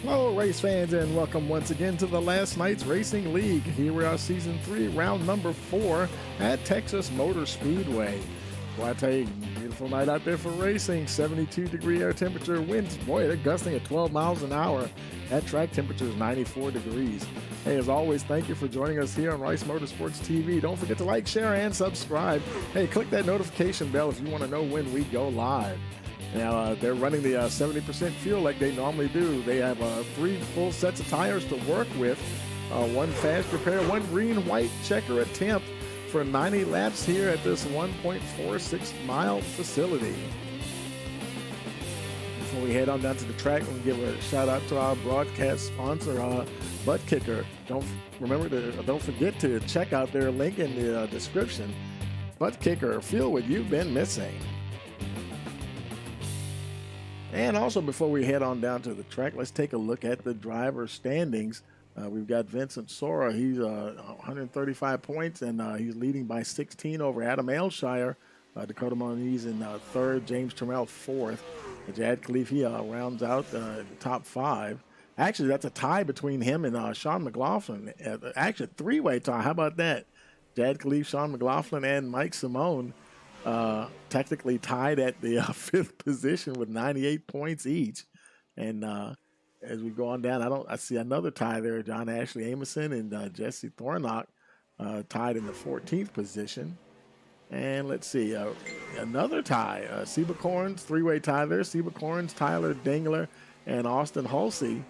Hello, race fans, and welcome once again to the Last Night's Racing League. Here we are, Season 3, round number 4 at Texas Motor Speedway. Well, I tell you, beautiful night out there for racing. 72-degree air temperature, winds, boy, they're gusting at 12 miles an hour. That track temperature is 94 degrees. Hey, as always, thank you for joining us here on Rice Motorsports TV. Don't forget to like, share, and subscribe. Hey, click that notification bell if you want to know when we go live. Now, they're running the 70% fuel like they normally do. They have 3 full sets of tires to work with, 1 fast repair, 1 green-white checker attempt for 90 laps here at this 1.46-mile facility. Before we head on down to the track, we'll give a shout-out to our broadcast sponsor, Butt Kicker. Don't forget to check out their link in the description. Butt Kicker, feel what you've been missing. And also, before we head on down to the track, let's take a look at the driver standings. We've got Vincent Sora. He's 135 points, and he's leading by 16 over Adam Ailshire. Dakota Moniz in 3rd, James Trammell 4th. Jad Khalif, he rounds out the top 5. Actually, that's a tie between him and Sean McLaughlin. Actually, a 3-way tie. How about that? Jad Khalif, Sean McLaughlin, and Mike Simone technically tied at the 5th position with 98 points each. And as we go on down, I see another tie there. John Ashley Amerson and Jesse Thornock tied in the 14th position. And let's see, another tie. Seba Corns, 3-way tie there. Seba Corns, Tyler Dingler, and Austin Hulsey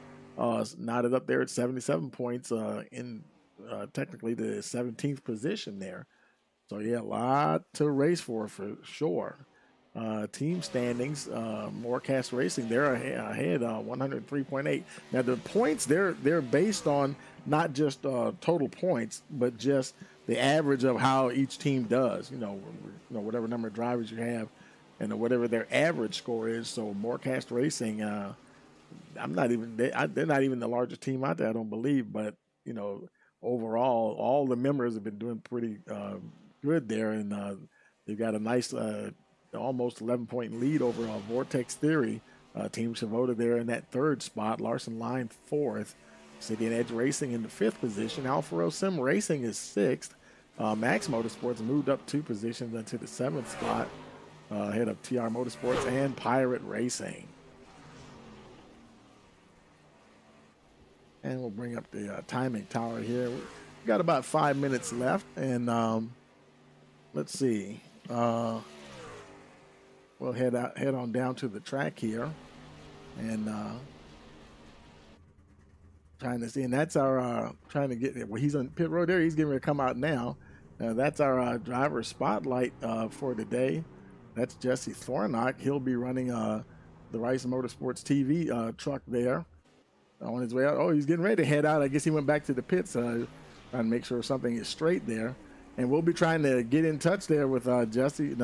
knotted up there at 77 points in technically the 17th position there. So, yeah, a lot to race for sure. Team standings, Morecast Racing, they're ahead 103.8. Now, the points, they're based on not just total points, but just the average of how each team does. You know, whatever number of drivers you have and whatever their average score is. So, Morecast Racing, they're not even the largest team out there, I don't believe. But, overall, all the members have been doing pretty good there, and they've got a nice almost 11-point lead over Vortex Theory. Team Shavoda there in that 3rd spot. Larson Line 4th. City and Edge Racing in the 5th position. Alfa Sim Racing is 6th. Max Motorsports moved up 2 positions into the 7th spot, ahead of TR Motorsports and Pirate Racing. And we'll bring up the timing tower here. We've got about 5 minutes left, and let's see. We'll head on down to the track here, and trying to see. And that's our trying to get. Well, he's on pit road there. He's getting ready to come out now. That's our driver spotlight for today. That's Jesse Thornock. He'll be running the Rice Motorsports TV truck there on his way out. Oh, he's getting ready to head out. I guess he went back to the pits, trying to make sure something is straight there. And we'll be trying to get in touch there with Jesse,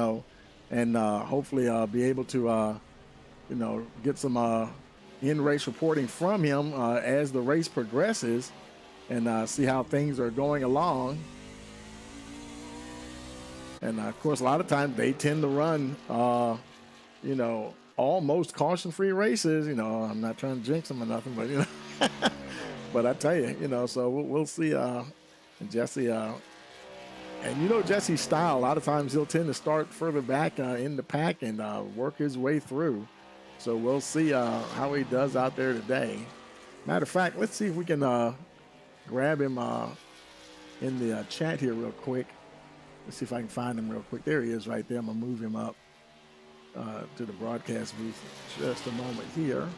and hopefully be able to, get some in-race reporting from him as the race progresses, and see how things are going along. And, of course, a lot of times they tend to run, almost caution-free races. I'm not trying to jinx them or nothing, but, but I tell you, so we'll see Jesse. And Jesse's style, a lot of times he'll tend to start further back in the pack and work his way through. So we'll see how he does out there today. Matter of fact, let's see if we can grab him in the chat here real quick. Let's see if I can find him real quick. There he is right there. I'm going to move him up to the broadcast booth in just a moment here.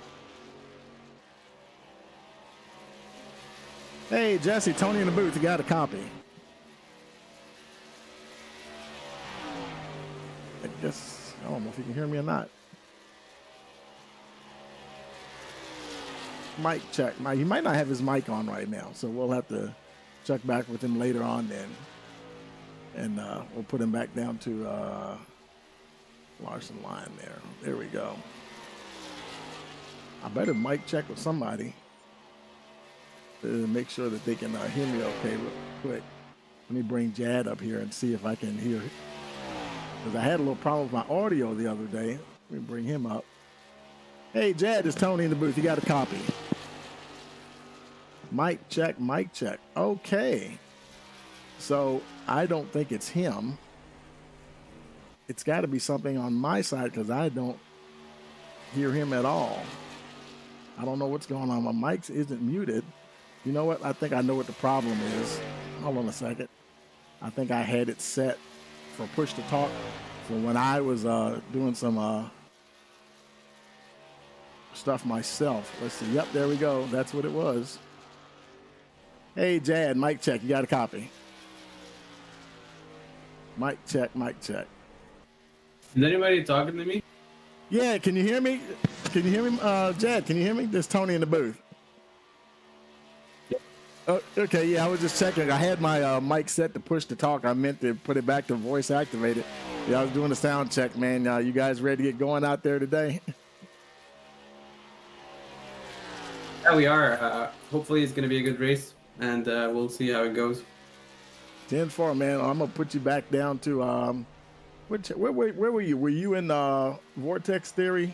Hey, Jesse, Tony in the booth. You got a copy? I guess, I don't know if you can hear me or not. Mic check. He might not have his mic on right now, so we'll have to check back with him later on then. And we'll put him back down to Larson Line there. There we go. I better mic check with somebody to make sure that they can hear me okay real quick. Let me bring Jad up here and see if I can hear it. Because I had a little problem with my audio the other day. Let me bring him up. Hey, Jad, it's Tony in the booth. You got a copy? Mic check, mic check. Okay. So I don't think it's him. It's got to be something on my side because I don't hear him at all. I don't know what's going on. My mic isn't muted. You know what? I think I know what the problem is. Hold on a second. I think I had it set for push to talk for when I was doing some stuff myself. Let's see. Yep, there we go. That's what it was. Hey, Jad, mic check. You got a copy? Mic check, mic check. Is anybody talking to me? Yeah, can you hear me? Can you hear me, Jad? Can you hear me? There's Tony in the booth. Yep. Okay, yeah, I was just checking. I had my mic set to push to talk. I meant to put it back to voice activated. Yeah, I was doing a sound check, man. You guys ready to get going out there today? Yeah, we are. Hopefully it's going to be a good race, and we'll see how it goes. 10-4, man. I'm going to put you back down to, where were you? Were you in Vortex Theory?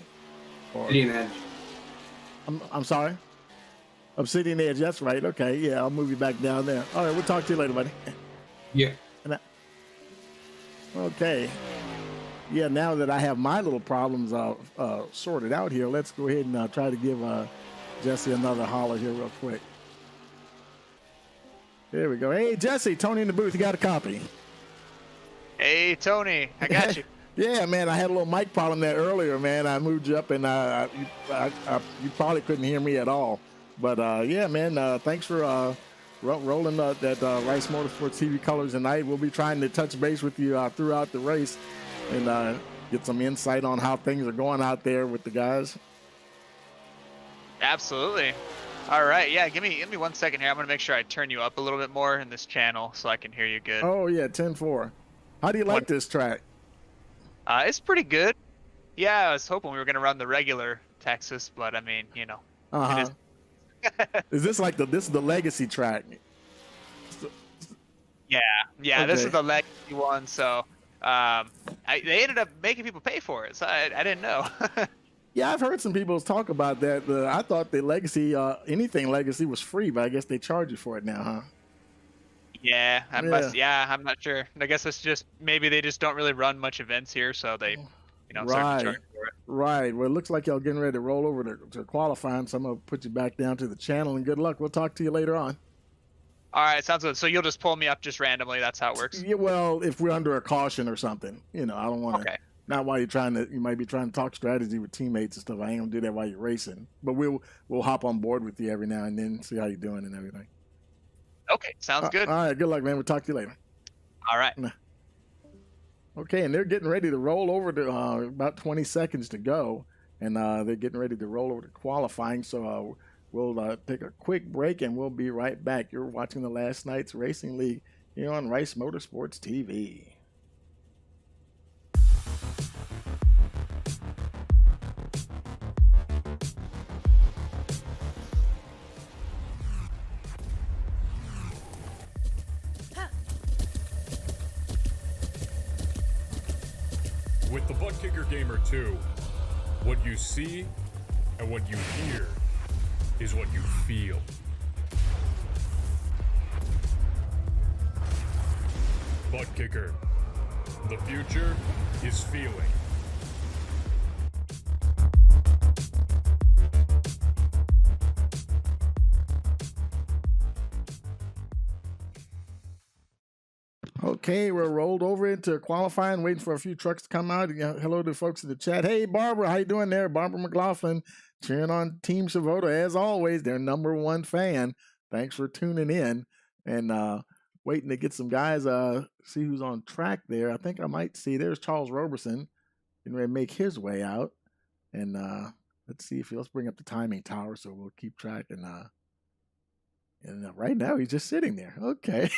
City and Edge. I'm sorry? Obsidian Edge, that's right. Okay, yeah, I'll move you back down there. All right, we'll talk to you later, buddy. Yeah. Okay. Yeah, now that I have my little problems sorted out here, let's go ahead and try to give Jesse another holler here real quick. There we go. Hey, Jesse, Tony in the booth. You got a copy? Hey, Tony, I got you. Yeah, man, I had a little mic problem there earlier, man. I moved you up, and you probably couldn't hear me at all. But, yeah, man, thanks for rolling that Rice Motorsports TV colors tonight. We'll be trying to touch base with you throughout the race and get some insight on how things are going out there with the guys. Absolutely. All right, yeah, give me 1 second here. I'm going to make sure I turn you up a little bit more in this channel so I can hear you good. Oh, yeah, 10-4. How do you like this track? It's pretty good. Yeah, I was hoping we were going to run the regular Texas, but I mean, you know. Uh-huh. Is this like this is the legacy track? Yeah, Okay. This is the legacy one, so they ended up making people pay for it, so I didn't know. Yeah, I've heard some people talk about that. I thought the legacy, anything legacy was free, but I guess they charge you for it now, huh? Yeah, I'm not sure. I guess it's just maybe they just don't really run much events here, so they, start to charge for it. Right. Well, it looks like y'all getting ready to roll over to qualifying, so I'm gonna put you back down to the channel, and good luck. We'll talk to you later on. All right, sounds good. So you'll just pull me up just randomly. That's how it works. Yeah. Well, if we're under a caution or something, I don't want to. Okay. Not while you might be trying to talk strategy with teammates and stuff. I ain't gonna do that while you're racing. But we'll hop on board with you every now and then, see how you're doing and everything. Okay, sounds good. All right, good luck, man. We'll talk to you later. All right. Okay, and they're getting ready to roll over to about 20 seconds to go, and they're getting ready to roll over to qualifying. So we'll take a quick break, and we'll be right back. You're watching the Last Night's Racing League here on Rice Motorsports TV. With the Butt Kicker Gamer 2, what you see and what you hear is what you feel. Butt Kicker. The future is feeling. Okay, we're rolled over into qualifying, waiting for a few trucks to come out. Hello to folks in the chat. Hey, Barbara, how you doing there? Barbara McLaughlin, cheering on Team Savoto as always. Their #1 fan. Thanks for tuning in and waiting to get some guys. See who's on track there. I think I might see. There's Charles Roberson, getting ready to make his way out. And let's see if let's bring up the timing tower so we'll keep track. And right now he's just sitting there. Okay.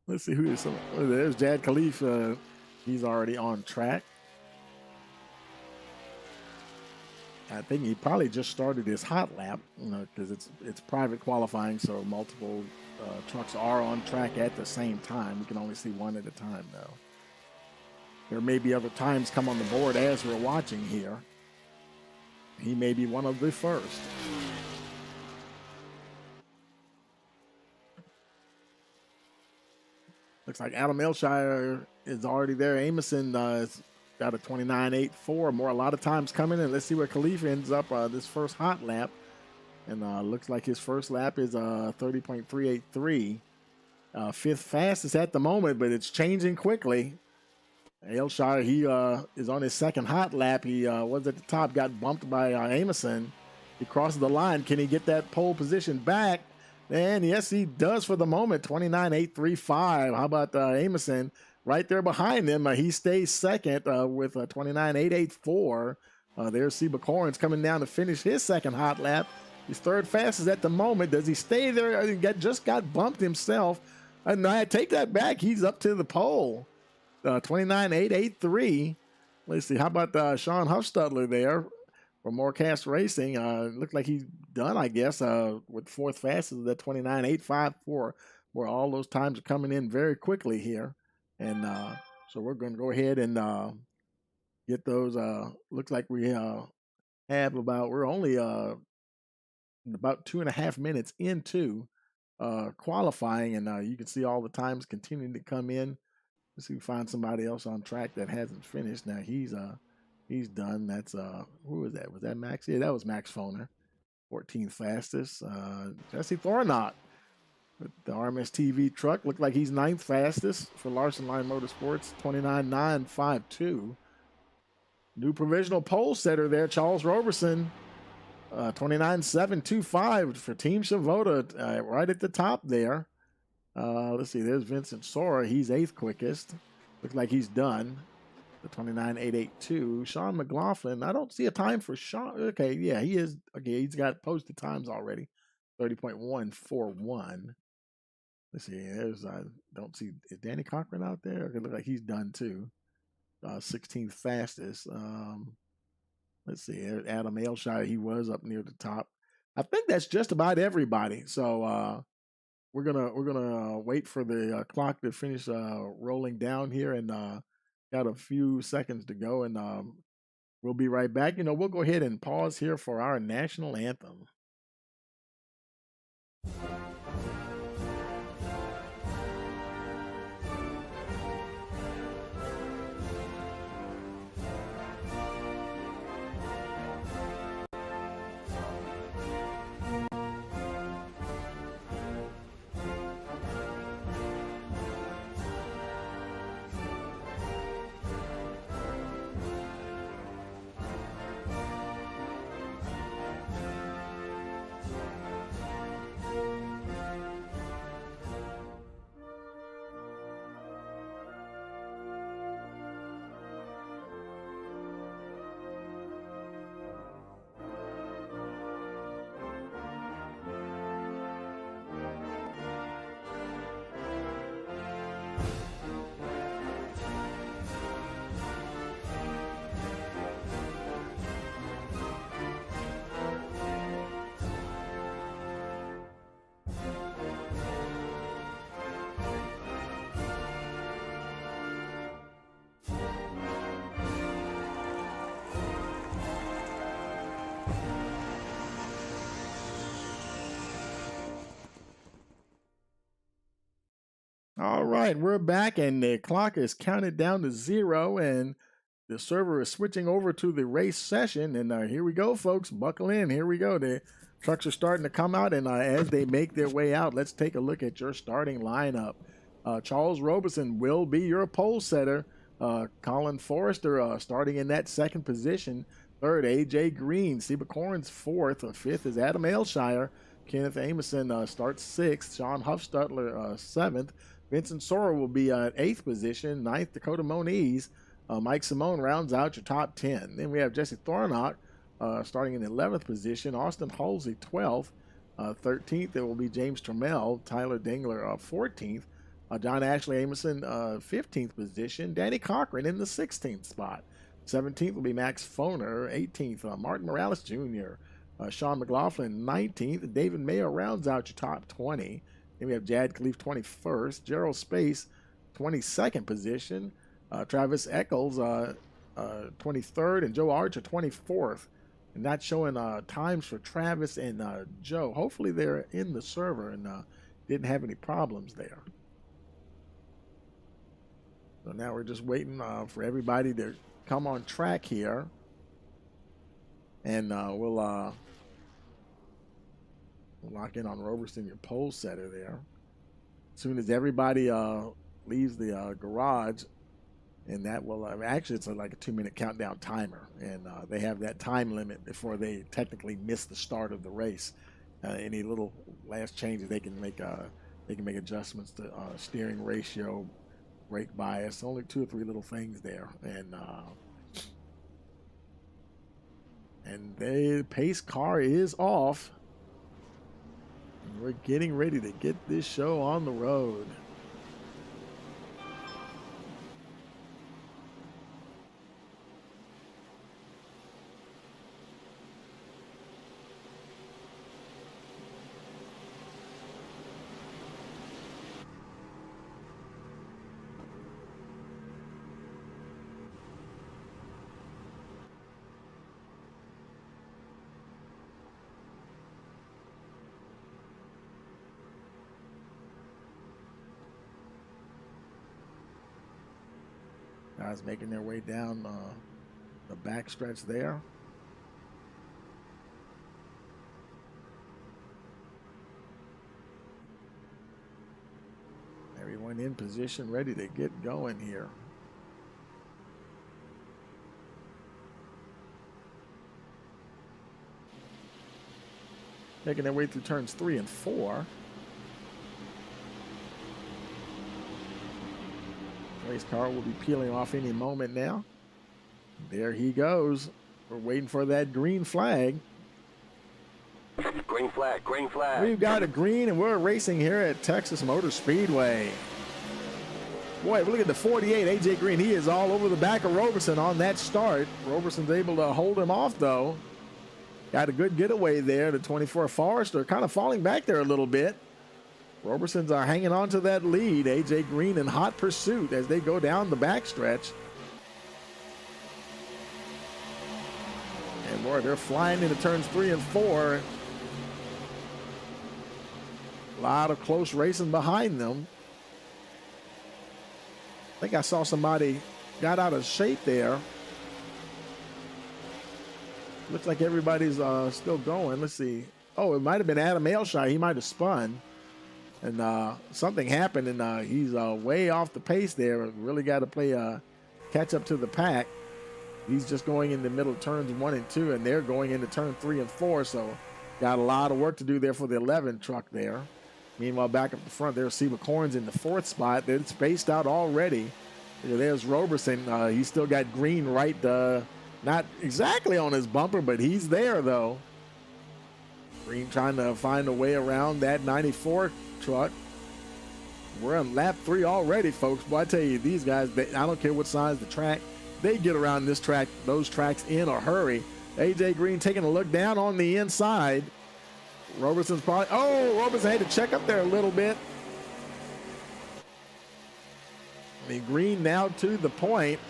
Let's see who is. There's Jad Khalif. He's already on track. I think he probably just started his hot lap, because it's private qualifying, so multiple trucks are on track at the same time. We can only see one at a time, though. There may be other times come on the board as we're watching here. He may be one of the first. Looks like Adam Elshire is already there. Amison has got a 29.84. More a lot of times coming in. Let's see where Khalif ends up this first hot lap. And looks like his first lap is 30.383. Fifth fastest at the moment, but it's changing quickly. Elshire, he is on his second hot lap. He was at the top, got bumped by Amison. He crosses the line. Can he get that pole position back? And yes, he does for the moment. 29.835. How about Amison right there behind him? He stays second with 29.884. There's Seba Corns coming down to finish his second hot lap. He's third fastest at the moment. Does he stay there? He just got bumped himself. And I take that back. He's up to the pole. 29.883. Let's see. How about Sean Huffstutler there for Morecast Racing? Looked like he's done, I guess, with fourth fastest at 29.854, where all those times are coming in very quickly here. And so we're going to go ahead and get those. Looks like we we're only about 2.5 minutes into qualifying, and you can see all the times continuing to come in. Let's see if we find somebody else on track that hasn't finished. Now he's done. That's who was that? Was that Max? Yeah, that was Max Foner. 14th fastest. Jesse Thornott with the RMS TV truck. Looked like he's 9th fastest for Larson Line Motorsports. 29.952. New provisional pole setter there, Charles Roberson. 29.725 for Team Shavota, right at the top there. Let's see, there's Vincent Sora. He's 8th quickest. Looks like he's done. The 29.882. Sean McLaughlin, I don't see a time for Sean. Okay, yeah, he is. Okay, he's got posted times already. 30.141. Let's see, there's, I don't see, is Danny Cochran out there? It looks like he's done too. 16th fastest. Let's see, Adam Ailshire, he was up near the top. I think that's just about everybody. So we're gonna wait for the clock to finish rolling down here, and got a few seconds to go, and we'll be right back. We'll go ahead and pause here for our national anthem. All right, we're back, and the clock is counted down to 0, and the server is switching over to the race session. And here we go, folks. Buckle in. Here we go. The trucks are starting to come out, and as they make their way out, let's take a look at your starting lineup. Charles Robeson will be your pole setter. Colin Forrester starting in that second position. Third, A.J. Green. Seba Corns fourth. Fifth is Adam Ailshire. Kenneth Amison starts sixth. Sean Huffstutler seventh. Vincent Sora will be at 8th position. 9th, Dakota Moniz. Mike Simone rounds out your top 10. Then we have Jesse Thornott starting in 11th position. Austin Halsey 12th. 13th, it will be James Trammell. Tyler Dingler 14th. John Ashley Amison 15th position. Danny Cochran in the 16th spot. 17th will be Max Foner. 18th, Martin Morales Jr. Sean McLaughlin 19th. David Mayer rounds out your top 20. Then we have Jad Khalif 21st, Gerald Space 22nd position, Travis Eccles 23rd, and Joe Archer 24th. And not showing times for Travis and Joe. Hopefully they're in the server and didn't have any problems there. So now we're just waiting for everybody to come on track here. And we'll lock in on Roberson, your pole setter there. As soon as everybody leaves the garage, and that will actually it's like a 2-minute countdown timer, and they have that time limit before they technically miss the start of the race. Any little last changes they can make adjustments to steering ratio, brake bias, only 2 or 3 little things there, and the pace car is off. We're getting ready to get this show on the road. Guys making their way down the back stretch there. Everyone in position, ready to get going here. Making their way through turns 3 and 4. Race car will be peeling off any moment now. There he goes. We're waiting for that green flag. Green flag, green flag. We've got a green, and we're racing here at Texas Motor Speedway. Boy, look at the 48, AJ Green. He is all over the back of Roberson on that start. Roberson's able to hold him off, though. Got a good getaway there. The 24 Forester kind of falling back there a little bit. Roberson's hanging on to that lead. AJ Green in hot pursuit as they go down the backstretch. And boy, they're flying into turns 3 and 4. A lot of close racing behind them. I think I saw somebody got out of shape there. Looks like everybody's still going. Let's see. Oh, it might have been Adam Ailshire. He might have spun. And something happened, and he's way off the pace there. Really got to play catch up to the pack. He's just going in the middle of turns 1 and 2, and they're going into turn 3 and 4. So got a lot of work to do there for the 11 truck there. Meanwhile, back up the front, there's Seba Corns in the 4th spot. They're spaced out already. There's Roberson. He's still got Green right, not exactly on his bumper, but he's there, though. Green trying to find a way around that 94 truck. We're on lap 3 already, folks. Boy, I tell you, these guys, I don't care what size the track, they get around this track, those tracks in a hurry. AJ Green taking a look down on the inside. Roberson's probably, Roberson had to check up there a little bit. I mean, Green now to the point.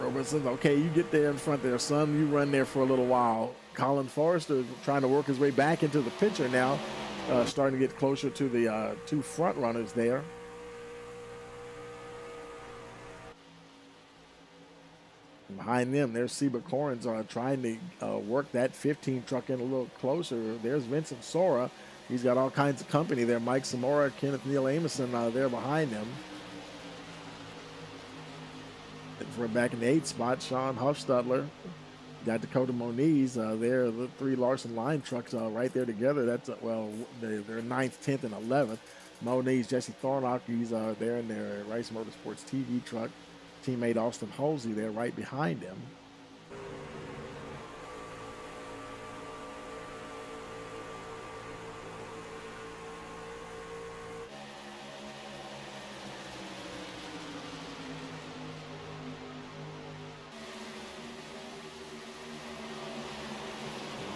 Roberson's, okay, you get there in front there, son. You run there for a little while. Colin Forrester trying to work his way back into the picture now, starting to get closer to the 2 front runners there. Behind them, there's Seba Corns trying to work that 15 truck in a little closer. There's Vincent Sora. He's got all kinds of company there. Mike Samora, Kenneth Neal Amerson there behind him. And for back in the 8th spot, Sean Huffstutler. Got Dakota Moniz there. The 3 Larson line trucks right there together. That's, they're 9th, 10th, and 11th. Moniz, Jesse Thornock, he's there in their Rice Motorsports TV truck. Teammate Austin Halsey there right behind him.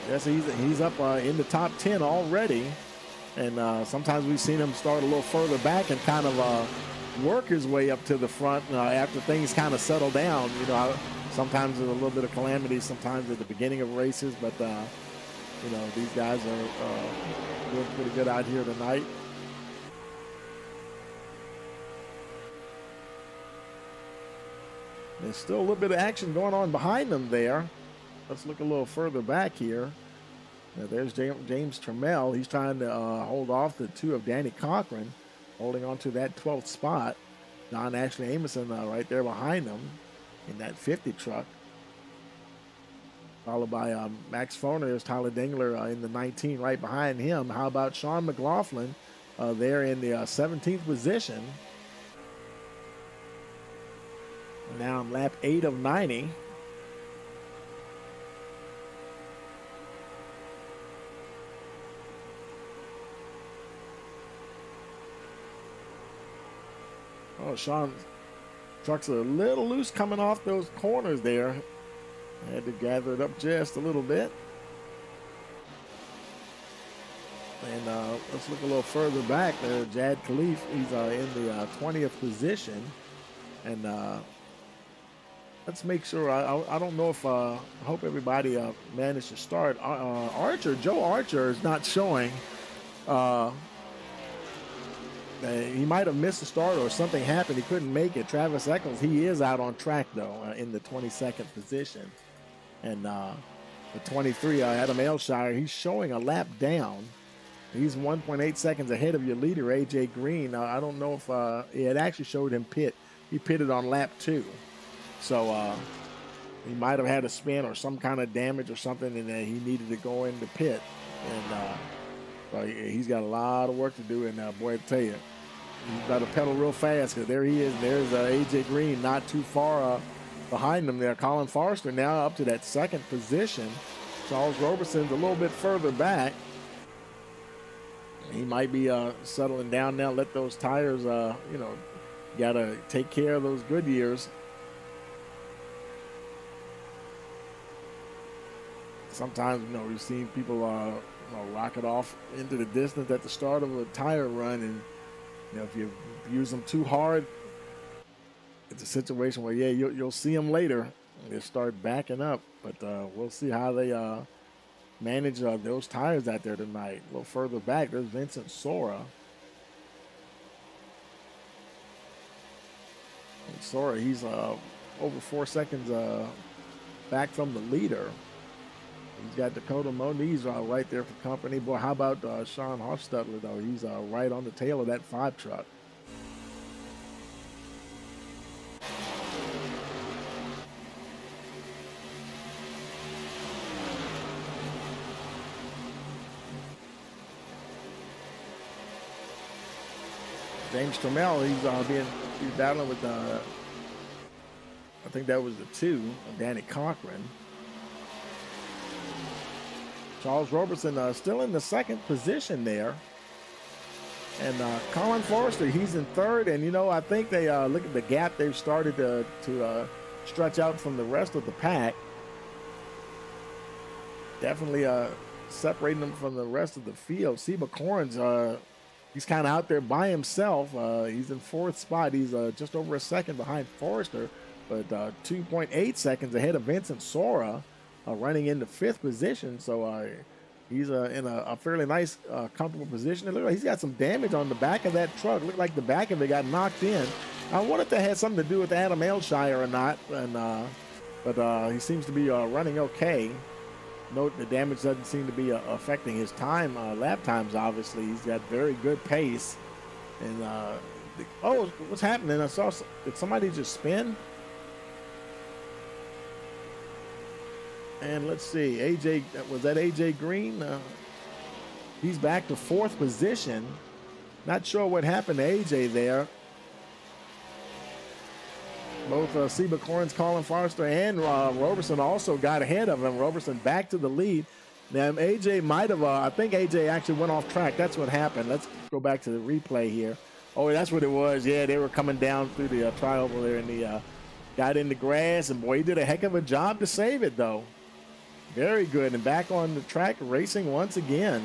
Yes, he's up in the top 10 already. And sometimes we've seen him start a little further back and kind of work his way up to the front after things kind of settle down. You know, sometimes there's a little bit of calamity, sometimes at the beginning of races, but you know, these guys are doing pretty good out here tonight. There's still a little bit of action going on behind them there. Let's look a little further back here. Now there's James Trammell. He's trying to hold off the two of Danny Cochran, holding on to that 12th spot. Don Ashley Amerson right there behind him in that 50 truck. Followed by Max Foner. There's Tyler Dingler in the 19 right behind him. How about Sean McLaughlin there in the 17th position? Now on lap 8 of 90. Oh, Sean's truck's a little loose coming off those corners there. I had to gather it up just a little bit. And let's look a little further back there. Jad Khalif, he's in the 20th position. And let's make sure. I don't know if I hope everybody managed to start. Joe Archer is not showing. He might have missed the start or something happened. He couldn't make it. Travis Eccles, he is out on track though in the 22nd position. And the 23, Adam Aylshire, he's showing a lap down. He's 1.8 seconds ahead of your leader, AJ Green. I don't know if it actually showed him pit. He pitted on lap 2. So he might have had a spin or some kind of damage or something, and he needed to go into pit. And so he's got a lot of work to do. And boy, I tell you, he's got to pedal real fast because there he is. There's AJ Green not too far behind him there. Colin Forrester now up to that 2nd position. Charles Roberson's a little bit further back. He might be settling down now. Let those tires, got to take care of those Goodyears. Sometimes, we've seen people rocket off into the distance at the start of a tire run, and if you use them too hard, it's a situation where you'll see them later. They start backing up, but we'll see how they manage those tires out there tonight. A little further back, there's Vincent Sora. And Sora, he's over 4 seconds back from the leader. He's got Dakota Moniz right there for company. Boy, how about Sean Hofstadler, though? He's right on the tail of that 5 truck. James Trammell, he's battling with I think that was the 2, Danny Cochran. Charles Roberson still in the 2nd position there. And Colin Forrester, he's in 3rd. And, I think they look at the gap they've started to stretch out from the rest of the pack. Definitely separating them from the rest of the field. Seba Corns, he's kind of out there by himself. He's in 4th spot. He's just over a second behind Forrester, but 2.8 seconds ahead of Vincent Sora. Running into 5th position, so he's in a fairly nice, comfortable position. It looks like he's got some damage on the back of that truck. Looked like the back of it got knocked in. I wonder if that had something to do with Adam Aylshire or not, but he seems to be running okay. Note the damage doesn't seem to be affecting his time, lap times. Obviously, he's got very good pace. And what's happening? I saw. Did somebody just spin? And let's see, was that AJ Green? He's back to 4th position. Not sure what happened to AJ there. Both Seba Corns, Colin Forrester, and Roberson also got ahead of him. Roberson back to the lead. Now, AJ might have, I think AJ actually went off track. That's what happened. Let's go back to the replay here. Oh, that's what it was. Yeah, they were coming down through the trioval there, and he got in the grass. And, boy, he did a heck of a job to save it, though. Very good, and back on the track racing once again.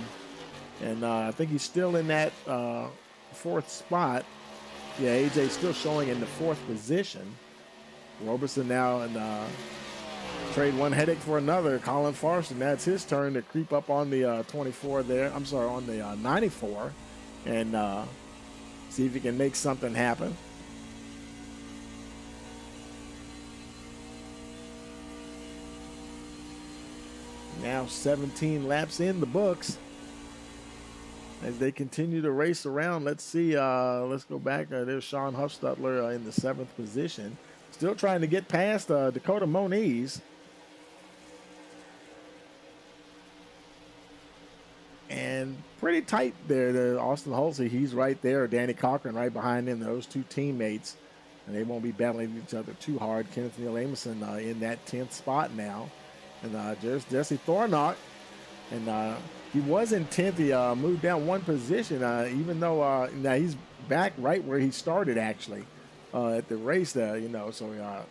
And I think he's still in that 4th spot. Yeah, AJ still showing in the 4th position. Roberson now and trade one headache for another. Colin Forster, now it's his turn to creep up on the 24 there. I'm sorry, on the 94, and see if he can make something happen. Now 17 laps in the books as they continue to race around. Let's see. Let's go back. There's Sean Huffstutler in the 7th position. Still trying to get past Dakota Moniz. And pretty tight there. Austin Halsey, he's right there. Danny Cochran right behind him. Those two teammates. And they won't be battling each other too hard. Kenneth Neal Amison in that 10th spot now. And Jesse Thornock. And he was in 10th. He moved down one position, even though now he's back right where he started, actually, at the race there, So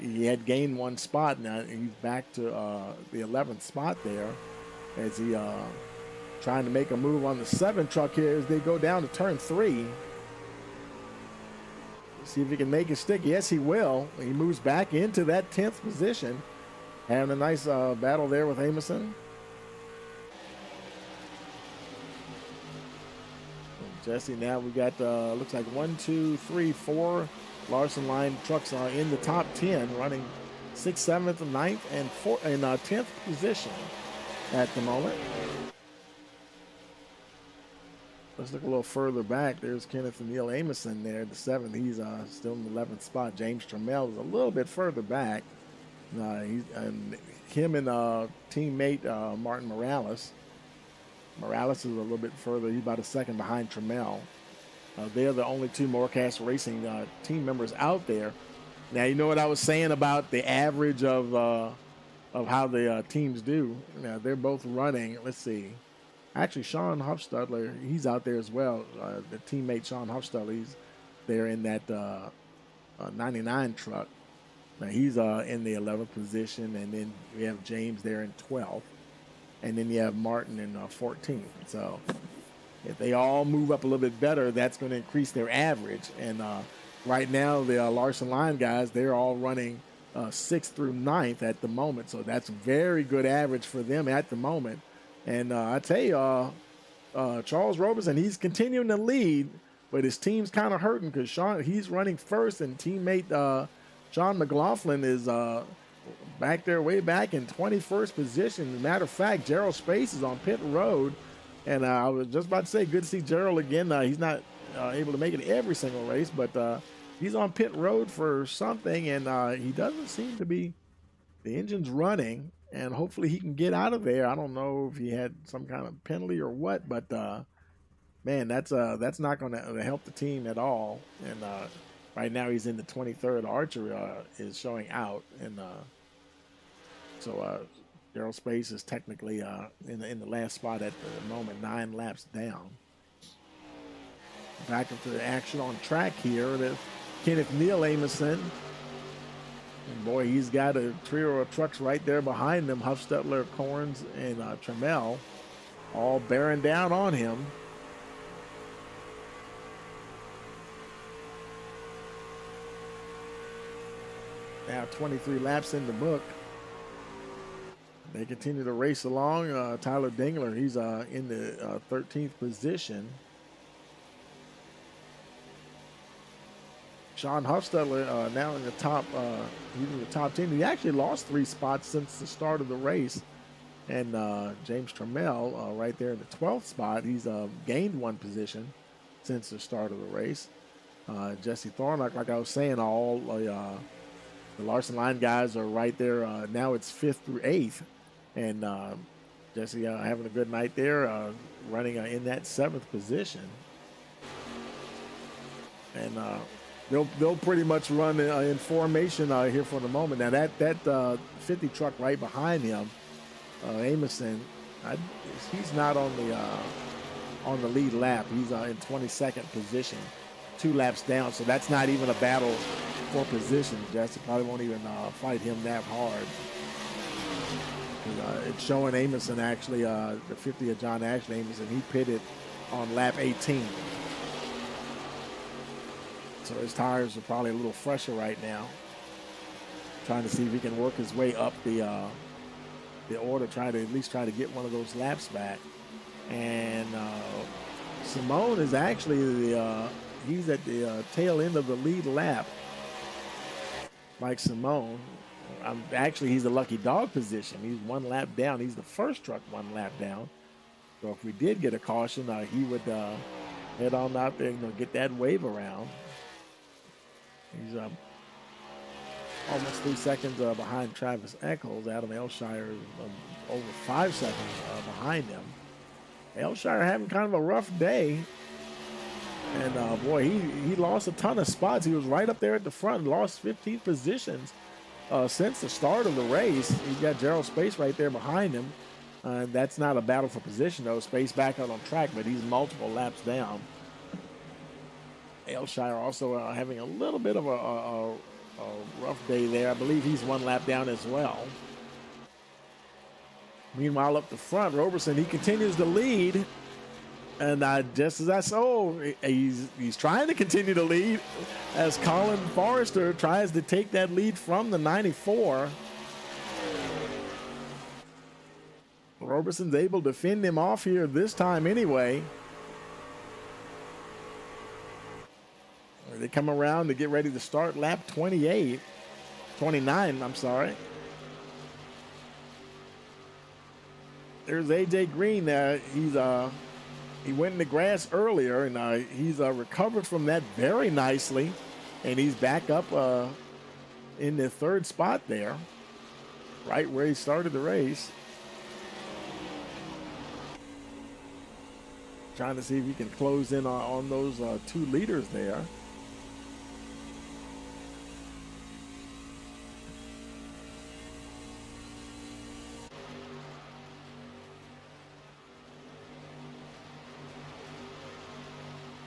he had gained one spot. Now he's back to the 11th spot there as he trying to make a move on the 7 truck here as they go down to turn 3. See if he can make it stick. Yes, he will. He moves back into that 10th position. Having a nice battle there with Amison. Jesse, now we got, looks like 1, 2, 3, 4 Larson line trucks in the top 10, running 6th, 7th, 9th, and 10th position at the moment. Let's look a little further back. There's Kenneth Neal Amison there, the 7th. He's still in the 11th spot. James Trammell is a little bit further back. Him and teammate Martin Morales. Morales is a little bit further. He's about a second behind Trammell. They're the only two Morecast Racing team members out there. Now, you know what I was saying about the average of how the teams do. Now, they're both running. Let's see. Actually, Sean Huffstutler, he's out there as well. The teammate Sean Huffstutler, he's there in that 99 truck. Now, he's in the 11th position, and then we have James there in 12th. And then you have Martin in 14th. So if they all move up a little bit better, that's going to increase their average. And right now, the Larson Line guys, they're all running 6th through 9th at the moment. So that's a very good average for them at the moment. And I tell you, Charles Roberson, he's continuing to lead, but his team's kind of hurting because he's running first, and teammate John McLaughlin is back there, way back in 21st position. As a matter of fact, Gerald Space is on pit road, and I was just about to say, good to see Gerald again. He's not able to make it every single race, but he's on pit road for something, and he doesn't seem to be. The engine's running, and hopefully he can get out of there. I don't know if he had some kind of penalty or what, but man, that's not going to help the team at all. And right now he's in the 23rd. Archer is showing out, and so Gerald Space is technically in the last spot at the moment, 9 laps down. Back into the action on track here. There's Kenneth Neal Amison. And boy, he's got a trio of trucks right there behind him. Huffstutler, Corns, and Trammell all bearing down on him. Now 23 laps in the book. They continue to race along. Tyler Dingler, he's in the 13th position. Sean Huffstutler now in the top, he's in the top 10. He actually lost 3 spots since the start of the race. And James Trammell right there in the 12th spot. He's gained 1 position since the start of the race. Jesse Thornock, like I was saying, all the Larson Line guys are right there. Now it's 5th through 8th. And Jesse having a good night there, running in that 7th position. And they'll pretty much run in formation here for the moment. Now that 50 truck right behind him, Amison, he's not on the lead lap. He's in 22nd position, 2 laps down. So that's not even a battle for position. Jesse probably won't even fight him that hard. It's showing Amison actually, the 50 of John Ashley Amison, he pitted on lap 18. So his tires are probably a little fresher right now. trying to see if he can work his way up the order, try to at least try to get one of those laps back. And Simone is actually he's at the tail end of the lead lap. Mike Simone, actually he's the lucky dog position. He's one lap down. He's the first truck one lap down. So if we did get a caution, he would head on out there, get that wave around. He's almost 3 seconds behind Travis Eccles. Adam Elshire is over 5 seconds behind him. Elshire having kind of a rough day. And boy, he lost a ton of spots. He was right up there at the front, lost 15 positions since the start of the race. He's got Gerald Space right there behind him. That's not a battle for position, though. Space back out on track, but he's multiple laps down. Elshire also having a little bit of a rough day there. I believe he's one lap down as well. Meanwhile, up the front, Roberson, he continues to lead. And just as I saw, he's trying to continue to lead as Colin Forrester tries to take that lead from the 94. Roberson's able to fend him off here this time anyway. They come around to get ready to start lap 29, I'm sorry. There's AJ Green there. He went in the grass earlier, and he's recovered from that very nicely, and he's back up in the third spot there, right where he started the race. Trying to see if he can close in on those 2 leaders there.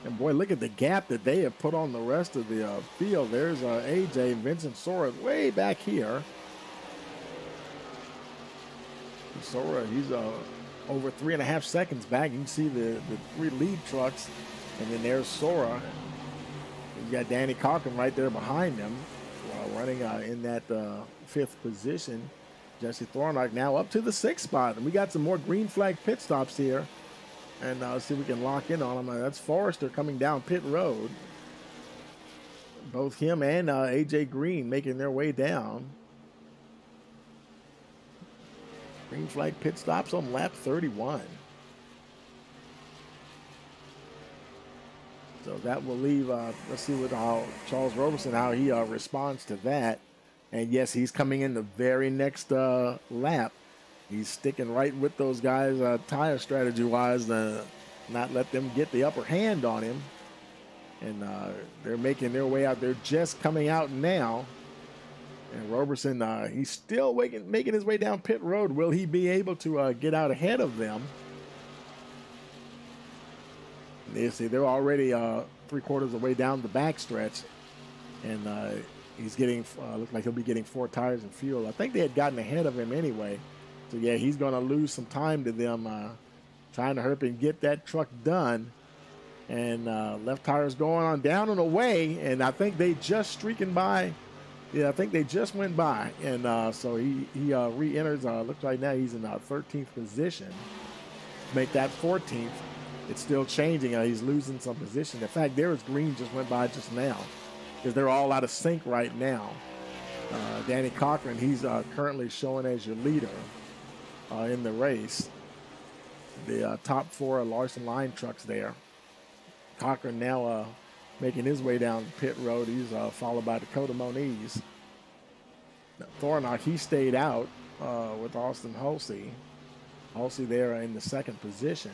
And boy, look at the gap that they have put on the rest of the field. There's AJ, Vincent Sora way back here. Sora, he's over 3.5 seconds back. You can see the 3 lead trucks. And then there's Sora. You got Danny Cochran right there behind him, running in that 5th position. Jesse Thornock now up to the 6th spot. And we got some more green flag pit stops here. And see if we can lock in on him. That's Forrester coming down pit road. Both him and AJ Green making their way down. Green flag pit stops on lap 31. So that will leave, let's see how Charles Roberson, how he responds to that. And yes, he's coming in the very next lap. He's sticking right with those guys tire strategy-wise, not let them get the upper hand on him. And they're making their way out. They're just coming out now. And Roberson, he's still making his way down pit road. Will he be able to get out ahead of them? You see, they're already 3/4 of the way down the backstretch. And he's getting, looks like he'll be getting 4 tires and fuel. I think they had gotten ahead of him anyway. So, yeah, he's going to lose some time to them trying to hurry and get that truck done. And left tire's going on down and away. And I think they just streaking by. Yeah, I think they just went by. And so he re-enters. Looks like now he's in 13th position. Make that 14th. It's still changing. He's losing some position. In fact, there was Green just went by just now because they're all out of sync right now. Danny Cochran, he's currently showing as your leader in the race. The top 4 Larson line trucks there. Cochran now making his way down pit road. He's followed by Dakota Moniz. Thornock, he stayed out with Austin Hulsey. Hulsey there in the 2nd position.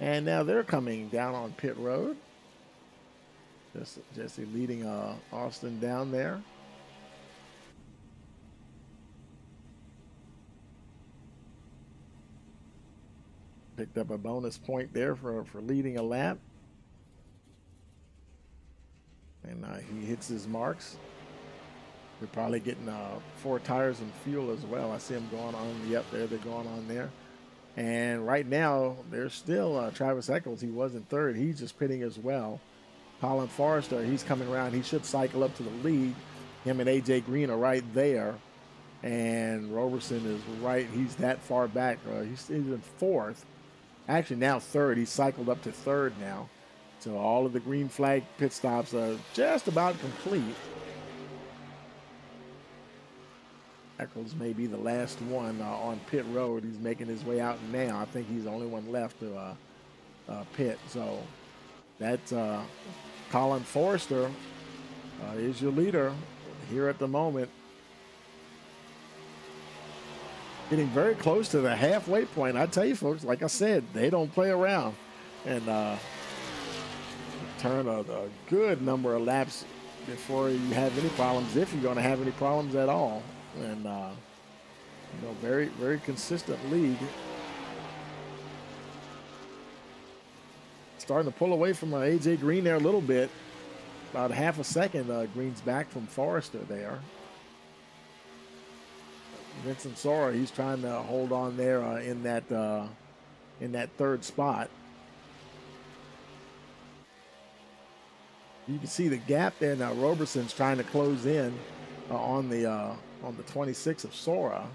And now they're coming down on pit road. Jesse leading Austin down there. Picked up a bonus point there for leading a lap. And he hits his marks. They're probably getting 4 tires and fuel as well. I see them going on. Yep, there they're going on there. And right now, there's still Travis Eccles. He was in third. He's just pitting as well. Colin Forrester, he's coming around. He should cycle up to the lead. Him and A.J. Green are right there. And Roberson is right. He's that far back. He's in fourth. Actually, now third. He's cycled up to third now. So all of the green flag pit stops are just about complete. Eccles may be the last one on pit road. He's making his way out now. I think he's the only one left to pit. So that's Colin Forrester is your leader here at the moment. Getting very close to the halfway point. I tell you, folks, like I said, they don't play around. And turn a good number of laps before you have any problems, if you're going to have any problems at all. And, very, very consistent lead. Starting to pull away from A.J. Green there a little bit. About half a second, Green's back from Forrester there. Vincent Sora, he's trying to hold on there in that third spot. You can see the gap there now. Roberson's trying to close in on the 26 of Sora.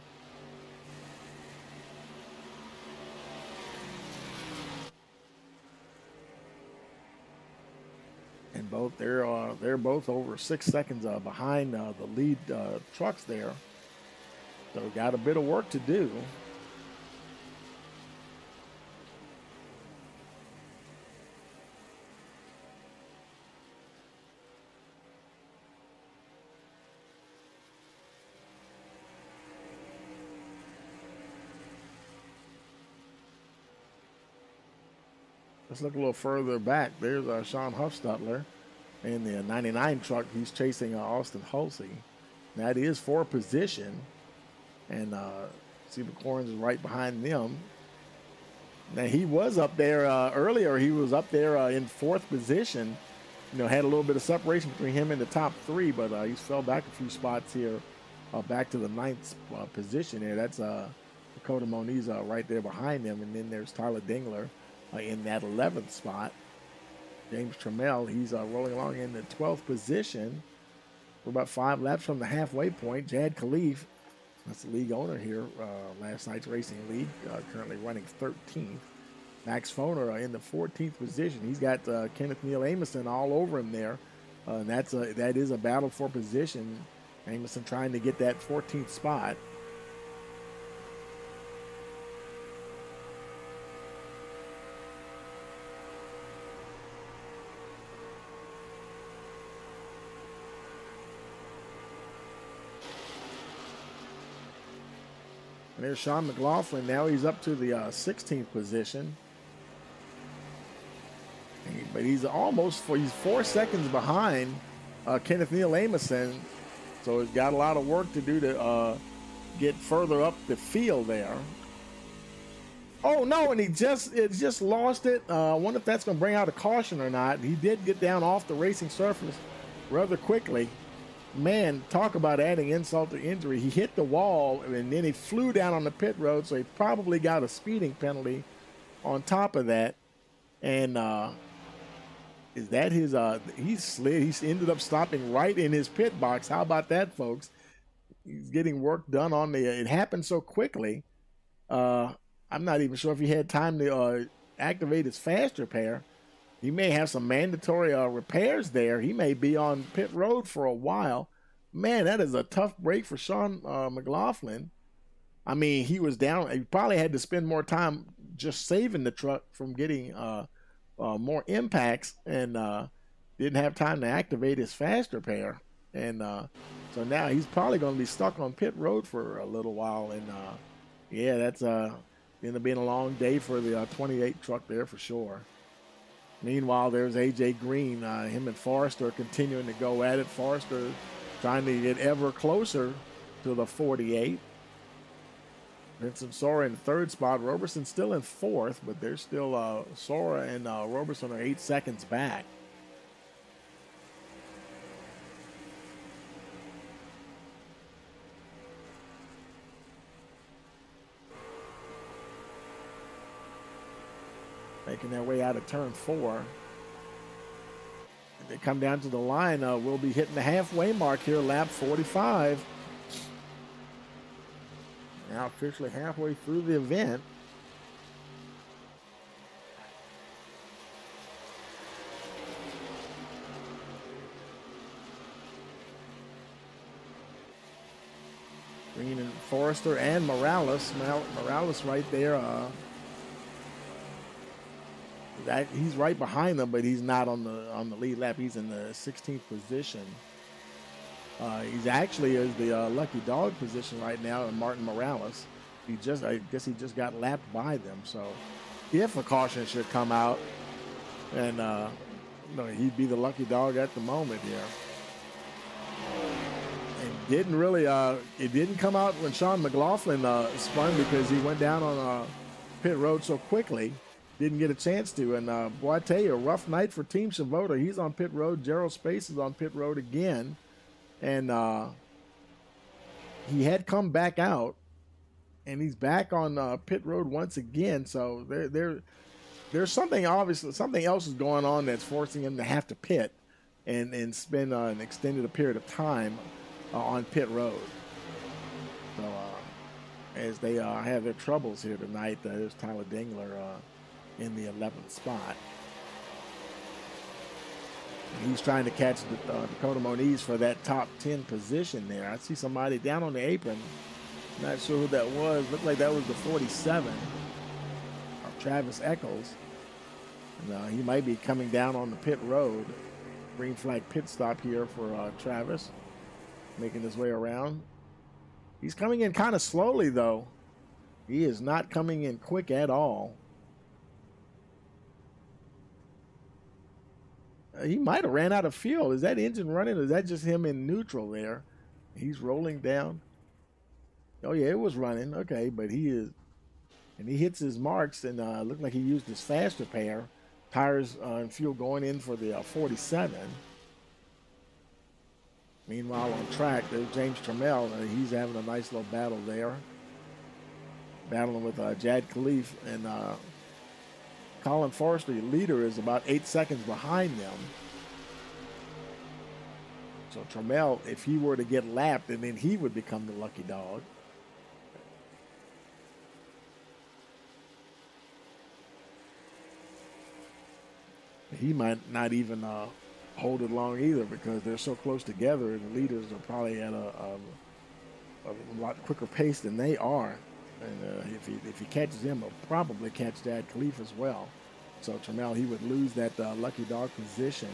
And they're both over 6 seconds behind the lead trucks there. So got a bit of work to do. Let's look a little further back. There's Sean Huffstutler in the 99 truck. He's chasing Austin Hulsey. That is for position. And Steve McLaurin is right behind them. Now, he was up there earlier. He was up there in fourth position. Had a little bit of separation between him and the top three, but he fell back a few spots here, back to the ninth position there. That's Dakota Moniz right there behind him. And then there's Tyler Dingler in that 11th spot. James Trammell, he's rolling along in the 12th position. We're about 5 laps from the halfway point. Jad Khalif, that's the league owner here, last night's racing league, currently running 13th. Max Foner in the 14th position. He's got Kenneth Neal Amison all over him there. And that is a battle for position. Amison trying to get that 14th spot. And there's Sean McLaughlin. Now he's up to the 16th position. But he's 4 seconds behind Kenneth Neal Amison. So he's got a lot of work to do to get further up the field there. Oh, no, and he just lost it. I wonder if that's going to bring out a caution or not. He did get down off the racing surface rather quickly. Man, talk about adding insult to injury. He hit the wall, and then he flew down on the pit road, so he probably got a speeding penalty on top of that. And is that his he slid. He ended up stopping right in his pit box. How about that, folks? He's getting work done on it happened so quickly. I'm not even sure if he had time to activate his fast repair. He may have some mandatory repairs there. He may be on pit road for a while. Man, that is a tough break for Sean McLaughlin. I mean, he was down. He probably had to spend more time just saving the truck from getting more impacts, and didn't have time to activate his fast repair. And so now he's probably going to be stuck on pit road for a little while. And yeah, that's going to be a long day for the 28 truck there for sure. Meanwhile, there's A.J. Green. Him and Forrester are continuing to go at it. Forrester trying to get ever closer to the 48. Vincent Sora in third spot. Roberson still in fourth, but they're still Sora and Roberson are 8 seconds back. making their way out of turn 4. They come down to the line. We'll be hitting the halfway mark here, lap 45. Now officially halfway through the event. Green and Forrester and Morales. Morales right there. He's right behind them, but he's not on the lead lap. He's in the 16th position. He's actually is the lucky dog position right now, and Martin Morales. I guess he just got lapped by them. So if a caution should come out, and he'd be the lucky dog at the moment here. And didn't really it didn't come out when Sean McLaughlin spun because he went down on pit road so quickly. Didn't get a chance to. And boy, I tell you, a rough night for Team Shavoda. He's on pit road. Gerald Space is on pit road again. And he had come back out, and he's back on pit road once again. So there's something else is going on that's forcing him to have to pit and spend an extended period of time on pit road. So as they have their troubles here tonight, there's Tyler Dingler in the 11th spot. He's trying to catch Dakota Moniz for that top 10 position there. I see somebody down on the apron. Not sure who that was. Looked like that was the 47, Travis Eccles. And, he might be coming down on the pit road. Green flag pit stop here for Travis, making his way around. He's coming in kind of slowly, though. He is not coming in quick at all. He might have ran out of fuel. Is that engine running, or is that just him in neutral there? He's rolling down. Oh, yeah, it was running. Okay, but he is. And he hits his marks, and looked like he used his faster pair. Tires and fuel going in for the 47. Meanwhile, on track, there's James Trammell. He's having a nice little battle there. Battling with Jad Khalif, and Colin Forrester, the leader, is about 8 seconds behind them. So Trammell, if he were to get lapped, and then he would become the lucky dog. He might not even hold it long either, because they're so close together, and the leaders are probably at a lot quicker pace than they are. And if he catches him, he'll probably catch Jad Khalif as well. So Trammell, he would lose that lucky dog position,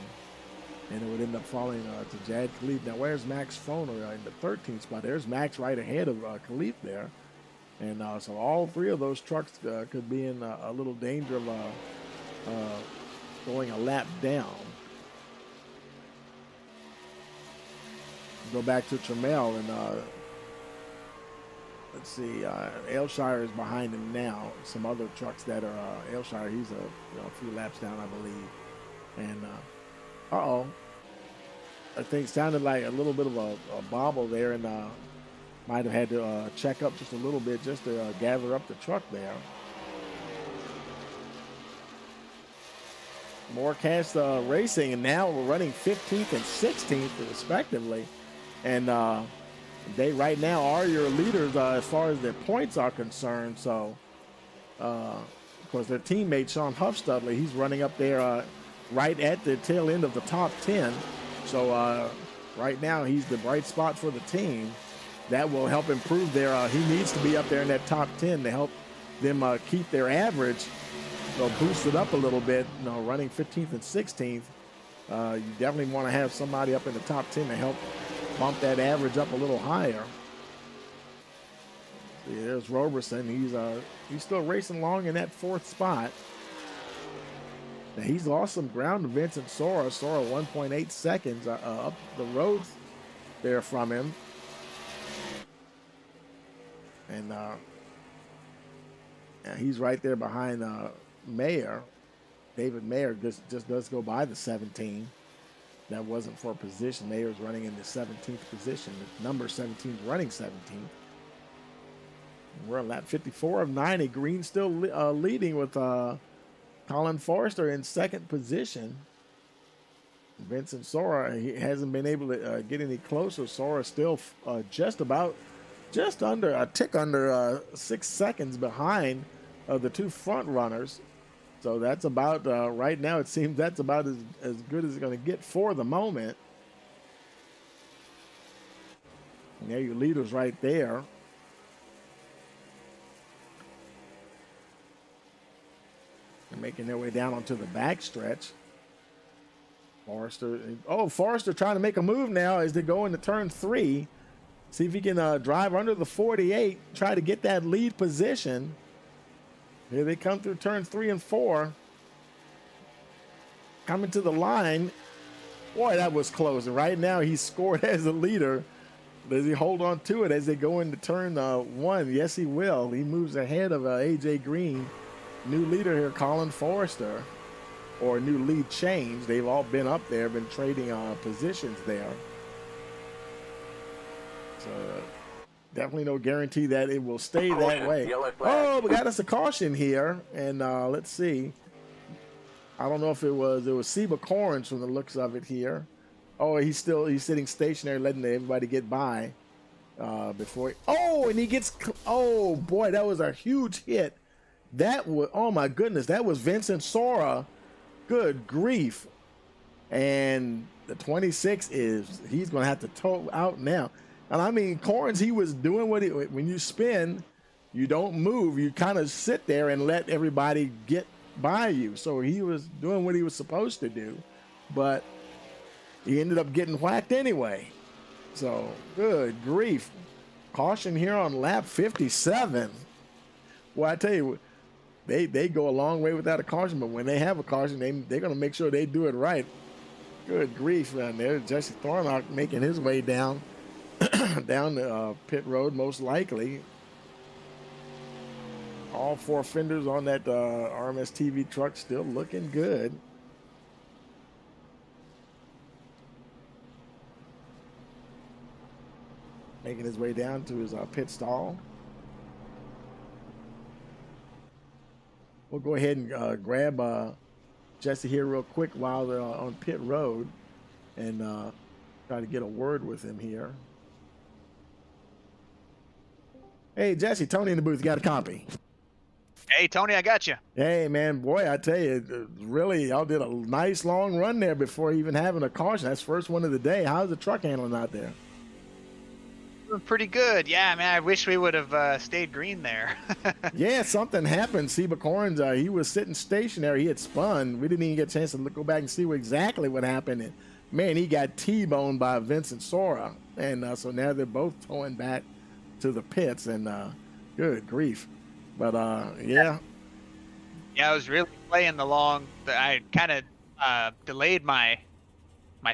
and it would end up falling to Jad Khalif. Now, where's Max Foner in the 13th spot? There's Max right ahead of Khalif there. And so all three of those trucks could be in a little danger of going a lap down. Go back to Trammell, and let's see, Aylshire is behind him now. Some other trucks that are Aylshire, he's a few laps down, I believe. And I think it sounded like a little bit of a bobble there, and might have had to check up just a little bit just to gather up the truck there. Morecast Racing, and now we're running 15th and 16th respectively. And they right now are your leaders as far as their points are concerned. So, of course, their teammate, Sean Huffstudley, he's running up there right at the tail end of the top 10. So, right now, he's the bright spot for the team. That will help improve their, he needs to be up there in that top 10 to help them keep their average. So, boost it up a little bit, running 15th and 16th. You definitely want to have somebody up in the top 10 to help bump that average up a little higher. See, there's Roberson. He's still racing along in that 4th spot. Now, he's lost some ground to Vincent Sora. Sora 1.8 seconds up the road there from him. And he's right there behind Mayer. David Mayer just does go by the 17. That wasn't for position. Mayer's running in the 17th position. Number 17 is running 17th. We're on lap 54 of 90. Green still leading with Colin Forrester in second position. Vincent Sora, he hasn't been able to get any closer. Sora still just under a tick under 6 seconds behind the two front runners. So that's about right now. It seems that's about as good as it's going to get for the moment. And there your leaders right there. They're making their way down onto the backstretch. Forrester trying to make a move now as they go into turn 3. See if he can drive under the 48, try to get that lead position. Here they come through turn 3 and 4. Coming to the line. Boy, that was close. Right now he's scored as a leader. Does he hold on to it as they go into turn 1? Yes, he will. He moves ahead of AJ Green. New leader here, Colin Forrester. Or new lead change. They've all been up there, been trading positions there. So definitely no guarantee that it will stay that way. Oh, we got us a caution here. And let's see. I don't know if it was Seba Corns from the looks of it here. Oh, he's sitting stationary, letting everybody get by before. And he gets. Oh boy, that was a huge hit. That was. Oh my goodness, that was Vincent Sora. Good grief. And the 26 he's going to have to tow out now. And I mean, Corns, he was doing when you spin, you don't move. You kind of sit there and let everybody get by you. So he was doing what he was supposed to do, but he ended up getting whacked anyway. So good grief. Caution here on lap 57. Well, I tell you, they go a long way without a caution, but when they have a caution, they're going to make sure they do it right. Good grief, man. There's Jesse Thornock making his way down the pit road, most likely. All 4 fenders on that RMS TV truck still looking good. Making his way down to his pit stall. We'll go ahead and grab Jesse here real quick while they're on pit road and try to get a word with him here. Hey, Jesse, Tony in the booth. You got a copy? Hey, Tony, I got you. Hey, man, boy, I tell you, really, y'all did a nice long run there before even having a caution. That's first one of the day. How's the truck handling out there? Pretty good. Yeah, man, I wish we would have stayed green there. Yeah, something happened. Seba Corns, he was sitting stationary. He had spun. We didn't even get a chance to go back and see exactly what happened. And, man, he got T-boned by Vincent Sora. And so now they're both towing back to the pits. And good grief. But, yeah. Yeah, I was really playing I kind of delayed my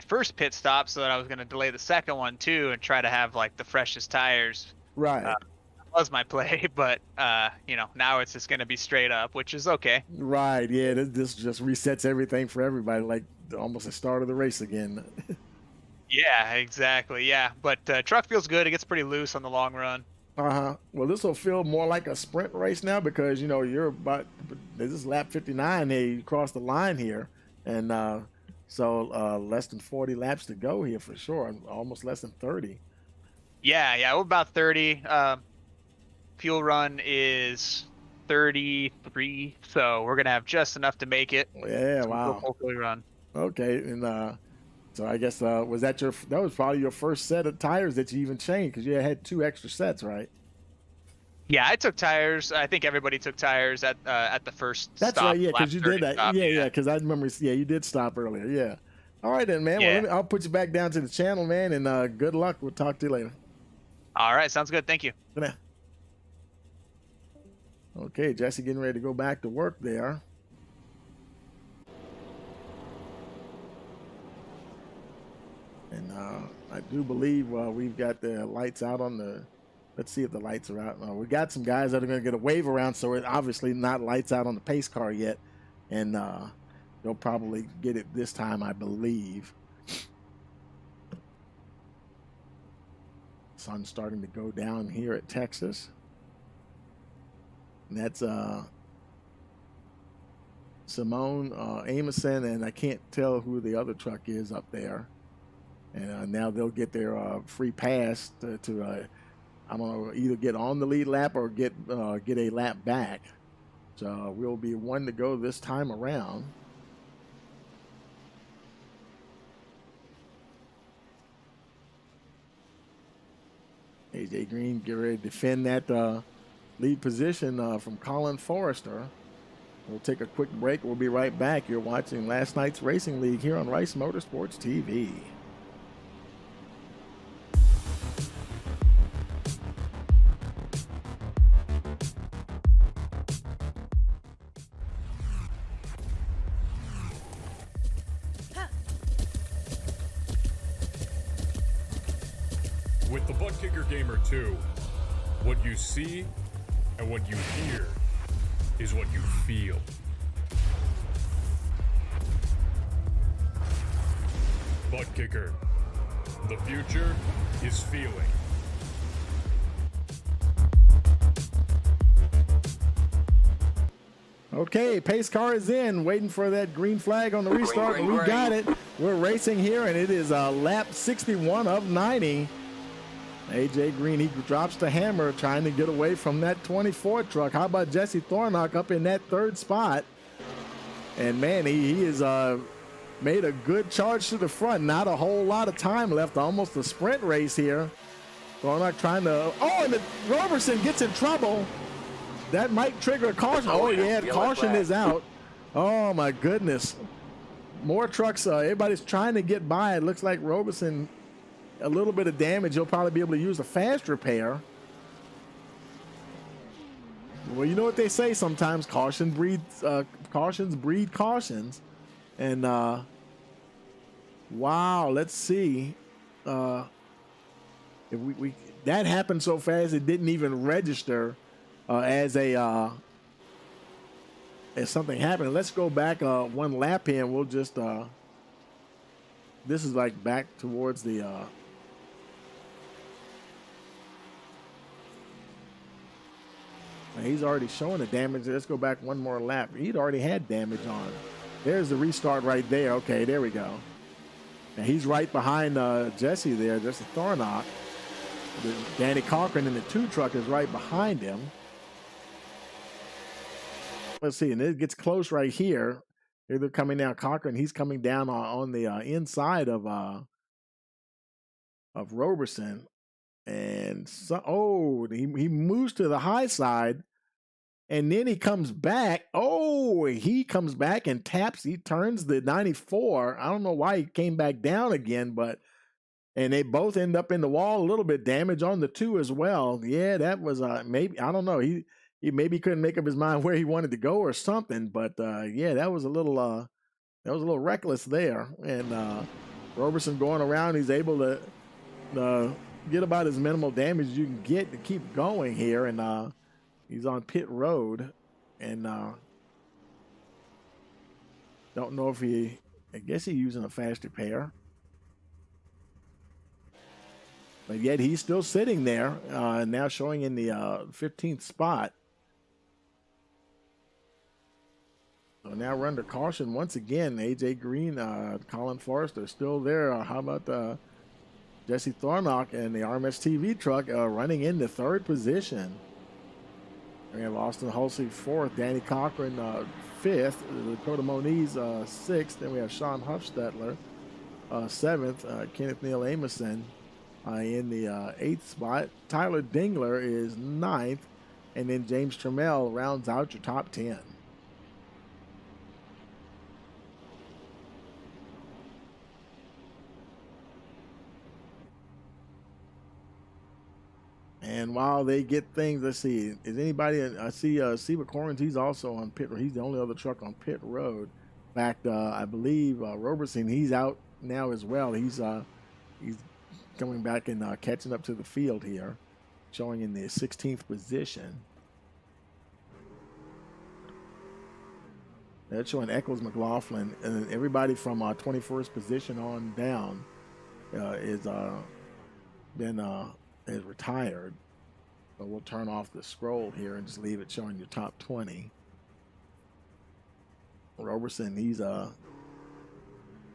first pit stop so that I was going to delay the second one too and try to have like the freshest tires. Right. That was my play, but now it's just going to be straight up, which is okay. Right. Yeah. This just resets everything for everybody, like almost the start of the race again. Yeah, exactly. Yeah. But truck feels good. It gets pretty loose on the long run. Well, this will feel more like a sprint race now because, you're this is lap 59. Hey, you cross the line here. And, so less than 40 laps to go here for sure, almost less than 30. Yeah, we're about 30. Fuel run is 33, so we're gonna have just enough to make it. Yeah, so wow. We'll hopefully run. Okay, and so I guess that was probably your first set of tires that you even changed because you had 2 extra sets, right? Yeah, I took tires. I think everybody took tires at the first That's stop. Right, yeah, because you did that. Stop, yeah, because I remember, you did stop earlier, yeah. All right then, man. Yeah. Well, I'll put you back down to the channel, man, and good luck. We'll talk to you later. All right, sounds good. Thank you. Good now. Okay, Jesse getting ready to go back to work there. And I do believe we've got the lights out on the. Let's see if the lights are out. We got some guys that are going to get a wave around, so it's obviously not lights out on the pace car yet. And they'll probably get it this time, I believe. Sun's starting to go down here at Texas. And that's Simone Amerson, and I can't tell who the other truck is up there. And now they'll get their free pass to I'm gonna either get on the lead lap or get a lap back. So we'll be one to go this time around. AJ Green get ready to defend that lead position from Colin Forrester. We'll take a quick break. We'll be right back. You're watching last night's Racing League here on Rice Motorsports TV. With the Butt Kicker Gamer 2, what you see and what you hear is what you feel. Butt Kicker. The future is feeling. Okay, pace car is in, waiting for that green flag on the restart, and we got it. We're racing here, and it is lap 61 of 90. AJ Green, he drops the hammer trying to get away from that 24 truck. How about Jesse Thornock up in that third spot? And man, he has made a good charge to the front. Not a whole lot of time left, almost a sprint race here. Thornock trying to, and Roberson gets in trouble. That might trigger a caution. Oh yeah, caution is out. Oh my goodness. More trucks, everybody's trying to get by. It looks like Roberson, a little bit of damage. He'll probably be able to use a fast repair. Well, you know what they say sometimes, cautions breed cautions. And wow, let's see if we that happened so fast it didn't even register as something happened. Let's go back one lap here, and we'll just this is like back towards the he's already showing the damage. Let's go back one more lap. He'd already had damage on. There's the restart right there. Okay, there we go. And he's right behind Jesse there, Jesse Thornock. Danny Cochran in the 2 truck is right behind him. Let's see, and it gets close right here. Here they're coming down. Cochran, he's coming down on the inside of Roberson. And so, he moves to the high side, and then he comes back. He comes back and taps. He turns the 94. I don't know why he came back down again, and they both end up in the wall. A little bit damage on the 2 as well. Yeah, that was maybe, I don't know. He maybe couldn't make up his mind where he wanted to go or something. But yeah, that was a little reckless there. And Roberson going around, he's able to get about as minimal damage as you can get to keep going here, and he's on pit road, and don't know if I guess he's using a fast repair, but yet he's still sitting there, now showing in the 15th spot. So now we're under caution once again. AJ Green, Colin Forrester still there. How about Jesse Thornock and the RMS TV truck running into 3rd position. We have Austin Hulsey 4th, Danny Cochran 5th, Dakota Moniz 6th, then we have Sean Huffstetler 7th, Kenneth Neal Amerson in the 8th spot. Tyler Dingler is 9th, and then James Trammell rounds out your top 10. And while they get things, let's see, is anybody, I see Seba Corrins, he's also on pit road. He's the only other truck on pit road. In fact, I believe Roberson, he's out now as well. He's coming back and catching up to the field here, showing in the 16th position. That's showing Eccles McLaughlin, and everybody from 21st position on down is retired. So we'll turn off the scroll here and just leave it showing your top 20. Roberson, he's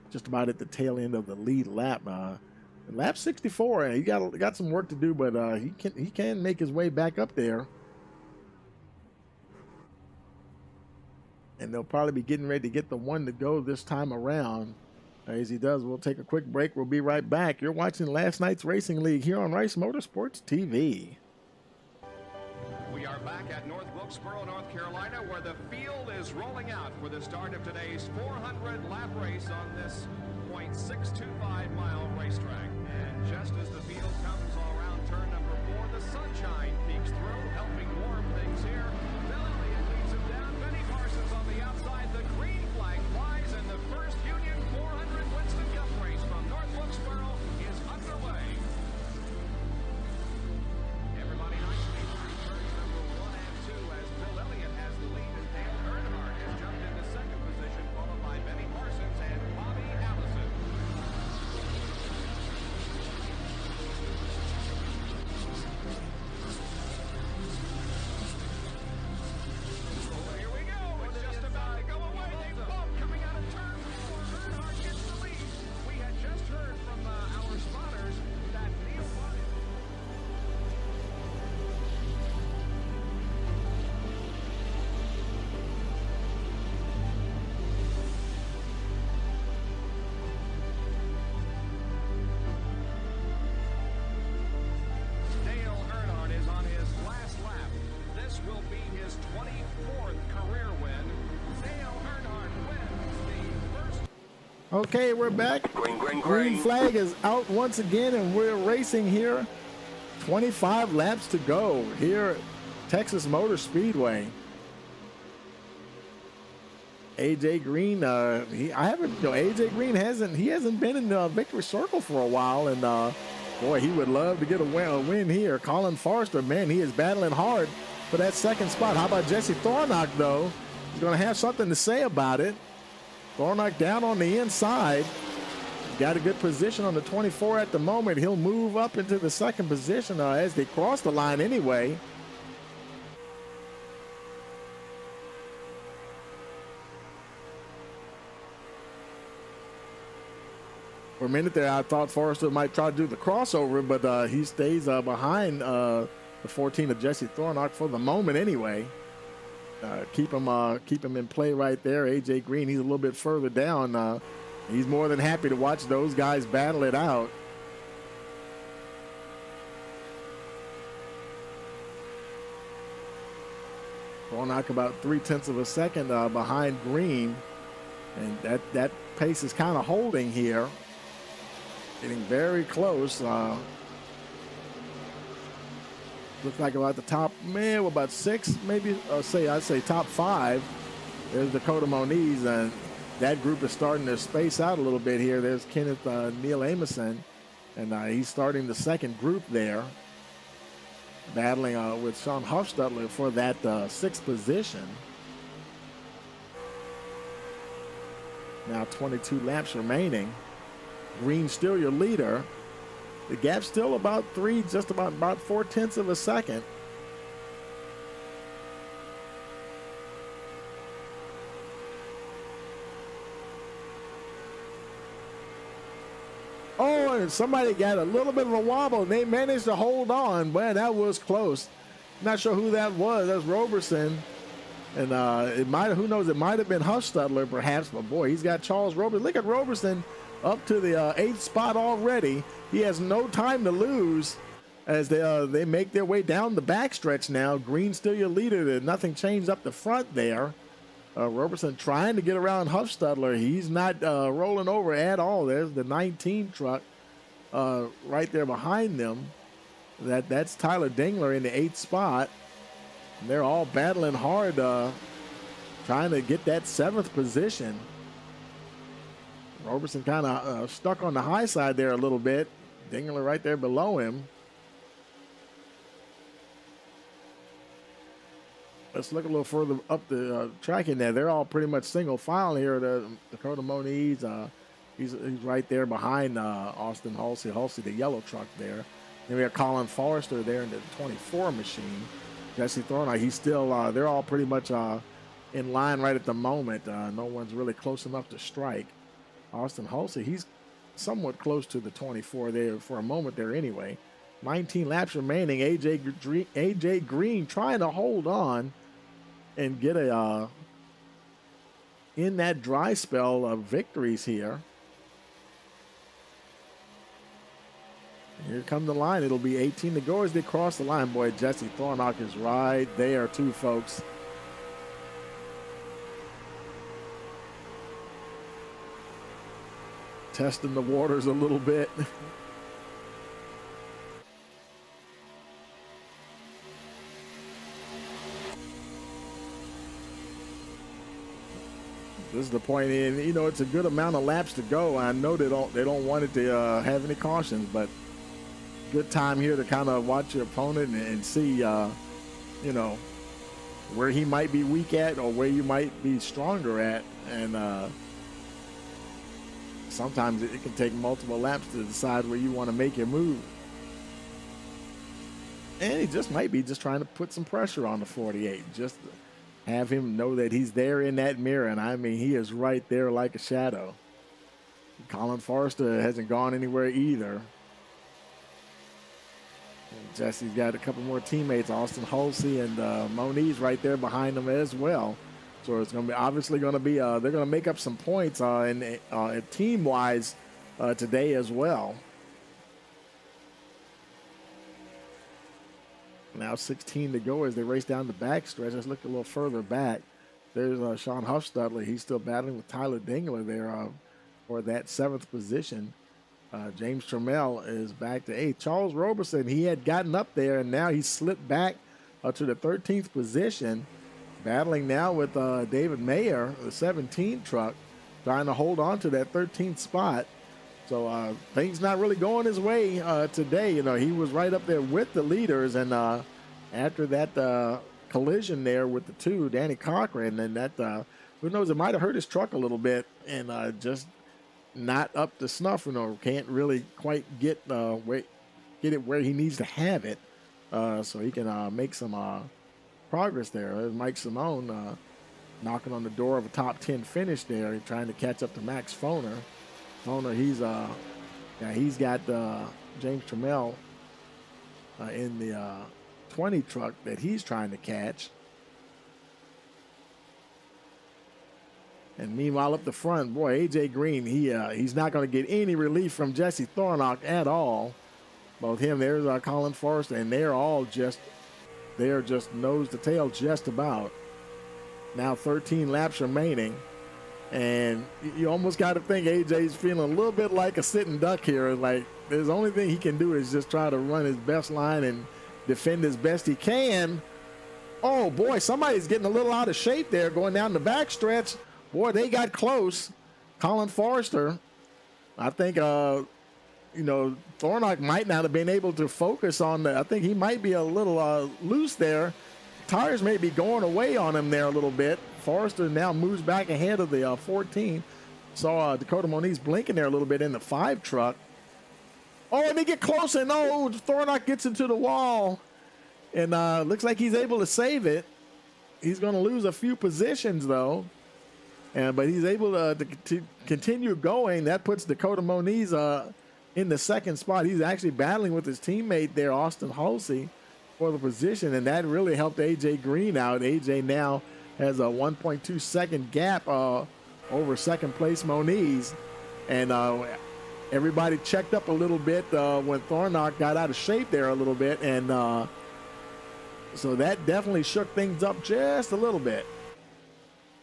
just about at the tail end of the lead lap. Lap 64, and he got some work to do, but he can make his way back up there. And they'll probably be getting ready to get the one to go this time around. As he does, we'll take a quick break. We'll be right back. You're watching last night's Racing League here on Rice Motorsports TV. We are back at North Wilkesboro, North Carolina, where the field is rolling out for the start of today's 400-lap race on this .625-mile racetrack. And just as the field comes all around turn number 4, the sunshine peeks through, helping warm things here. Bill Elliott leads him down. Benny Parsons on the outside. The green flag flies, and the first Union 400 Winston Cup race from North Wilkesboro is underway. Everybody nicely through turns number 1 and 2 as Bill Elliott has the lead, and Dale Earnhardt has jumped into second position, followed by Benny Parsons and Bobby Allison. Oh, here we go. It's just about to go away. They bump coming out of turn 4. Earnhardt gets the lead. We had just heard from our spotters that Neil Bobby. Dale Earnhardt is on his last lap. This will be his 24th career win. Dale Earnhardt wins the first. Okay, we're back. Green flag is out once again, and we're racing here. 25 laps to go here at Texas Motor Speedway. AJ Green, AJ Green hasn't been in the victory circle for a while, and boy, he would love to get a win here. Colin Forrester, man, he is battling hard for that second spot. How about Jesse Thornock, though? He's going to have something to say about it. Thornock down on the inside. Got a good position on the 24 at the moment. He'll move up into the second position as they cross the line anyway. For a minute there, I thought Forrester might try to do the crossover, but he stays behind the 14 of Jesse Thornock for the moment anyway. Keep him in play right there. AJ Green, he's a little bit further down. He's more than happy to watch those guys battle it out. Thornock about 0.3 of a second behind Green, and that pace is kind of holding here. Getting very close. Looks like about the top, man, about 6, maybe, I'd say top 5. There's Dakota Moniz, and that group is starting to space out a little bit here. There's Kenneth Neil Amerson, and he's starting the second group there, battling with Sean Hofstadler for that 6th position. Now 22 laps remaining. Green still your leader. The gap's still about 3, just about 0.4 of a second. Oh, and somebody got a little bit of a wobble, and they managed to hold on. But that was close. Not sure who that was. That's Roberson. And who knows, it might have been Hofstadler perhaps, but boy, he's got Charles Roberson. Look at Roberson up to the 8th spot already. He has no time to lose as they make their way down the backstretch now. Green still your leader. There's nothing changed up the front there. Roberson trying to get around Hofstadler. He's not rolling over at all. There's the 19 truck right there behind them. That's Tyler Dingler in the 8th spot. And they're all battling hard, trying to get that 7th position. Roberson kind of stuck on the high side there a little bit. Dingler right there below him. Let's look a little further up the track in there. They're all pretty much single file here. Dakota Moniz, he's right there behind Austin Halsey, the yellow truck there. Then we have Colin Forrester there in the 24 machine. Jesse Thornock, he's still, they're all pretty much in line right at the moment. No one's really close enough to strike. Austin Hulsey, he's somewhat close to the 24 there for a moment there anyway. 19 laps remaining. AJ Green trying to hold on and get a in that dry spell of victories here. Here come the line. It'll be 18 to go as they cross the line. Boy, Jesse Thornock is right there too, folks. Testing the waters a little bit. This is the point in, you know, it's a good amount of laps to go. I know they don't want it to have any cautions, but good time here to kind of watch your opponent and see, you know, where he might be weak at or where you might be stronger at. And sometimes it can take multiple laps to decide where you want to make your move. And he just might be just trying to put some pressure on the 48. Just have him know that he's there in that mirror. And I mean, he is right there like a shadow. Colin Forrester hasn't gone anywhere either. And Jesse's got a couple more teammates, Austin Hulsey and Moniz right there behind him as well. So it's going to be obviously going to be, they're going to make up some points team-wise today as well. Now 16 to go as they race down the backstretch. Let's look a little further back. There's Sean Huffstudler. He's still battling with Tyler Dingler there for that 7th position. James Trammell is back to 8th. Charles Roberson, he had gotten up there, and now he slipped back to the 13th position. Battling now with David Mayer, the 17 truck, trying to hold on to that 13th spot. So things not really going his way today. You know, he was right up there with the leaders, and after that collision there with the 2, Danny Cochran, and that who knows, it might have hurt his truck a little bit, and just not up to snuff. You know, can't really quite get it where he needs to have it, so he can make some progress there. There's Mike Simone knocking on the door of a top 10 finish there, trying to catch up to Max Foner. Foner, he's got James Trammell in the 20 truck that he's trying to catch. And meanwhile, up the front, boy, AJ Green, he's not going to get any relief from Jesse Thornock at all. Both him, there's Colin Forrester, and they're just nose to tail just about. Now 13 laps remaining. And you almost got to think AJ's feeling a little bit like a sitting duck here. Like, the only thing he can do is just try to run his best line and defend as best he can. Oh, boy, somebody's getting a little out of shape there going down the backstretch. Boy, they got close. Colin Forrester, I think, Thornock might not have been able to focus on I think he might be a little loose there. Tires may be going away on him there a little bit. Forrester now moves back ahead of the 14. Saw Dakota Moniz blinking there a little bit in the 5 truck. Oh, and they get close, and Thornock gets into the wall. And looks like he's able to save it. He's going to lose a few positions, though. But he's able to continue going. That puts Dakota Moniz in the 2nd spot. He's actually battling with his teammate there, Austin Hulsey, for the position, and that really helped AJ Green out. AJ now has a 1.2 second gap over 2nd place Moniz, and everybody checked up a little bit when Thornock got out of shape there a little bit, and so that definitely shook things up just a little bit.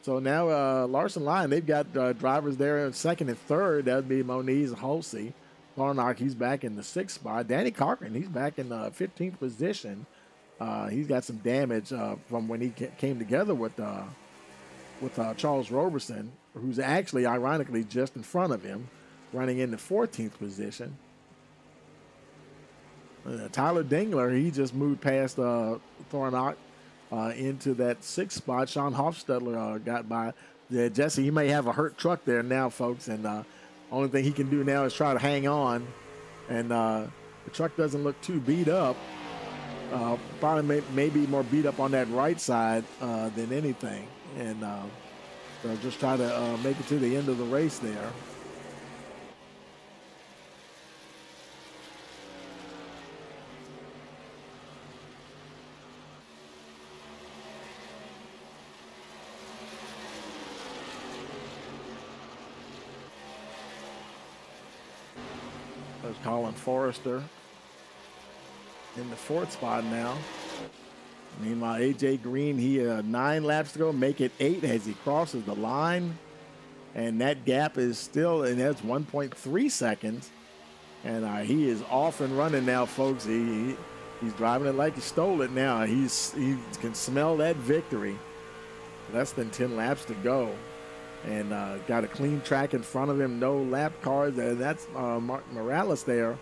So now Larson Line, they've got drivers there in 2nd and 3rd. That would be Moniz and Hulsey. Thornock, he's back in the 6th spot. Danny Cochran, he's back in the 15th position. He's got some damage from when he came together with Charles Roberson, who's actually, ironically, just in front of him, running in the 14th position. Tyler Dingler, he just moved past Thornock into that 6th spot. Sean Hofstadler got by. Jesse, he may have a hurt truck there now, folks, and only thing he can do now is try to hang on. And the truck doesn't look too beat up. Probably maybe more beat up on that right side than anything. and they'll just try to make it to the end of the race there. There's Colin Forrester in the 4th spot now. Meanwhile, AJ Green, he 9 laps to go, make it 8 as he crosses the line. And that gap is still, and that's 1.3 seconds. And he is off and running now, folks. He's driving it like he stole it now. He can smell that victory. Less than 10 laps to go. And got a clean track in front of him, no lap cars. And that's Mark Morales there,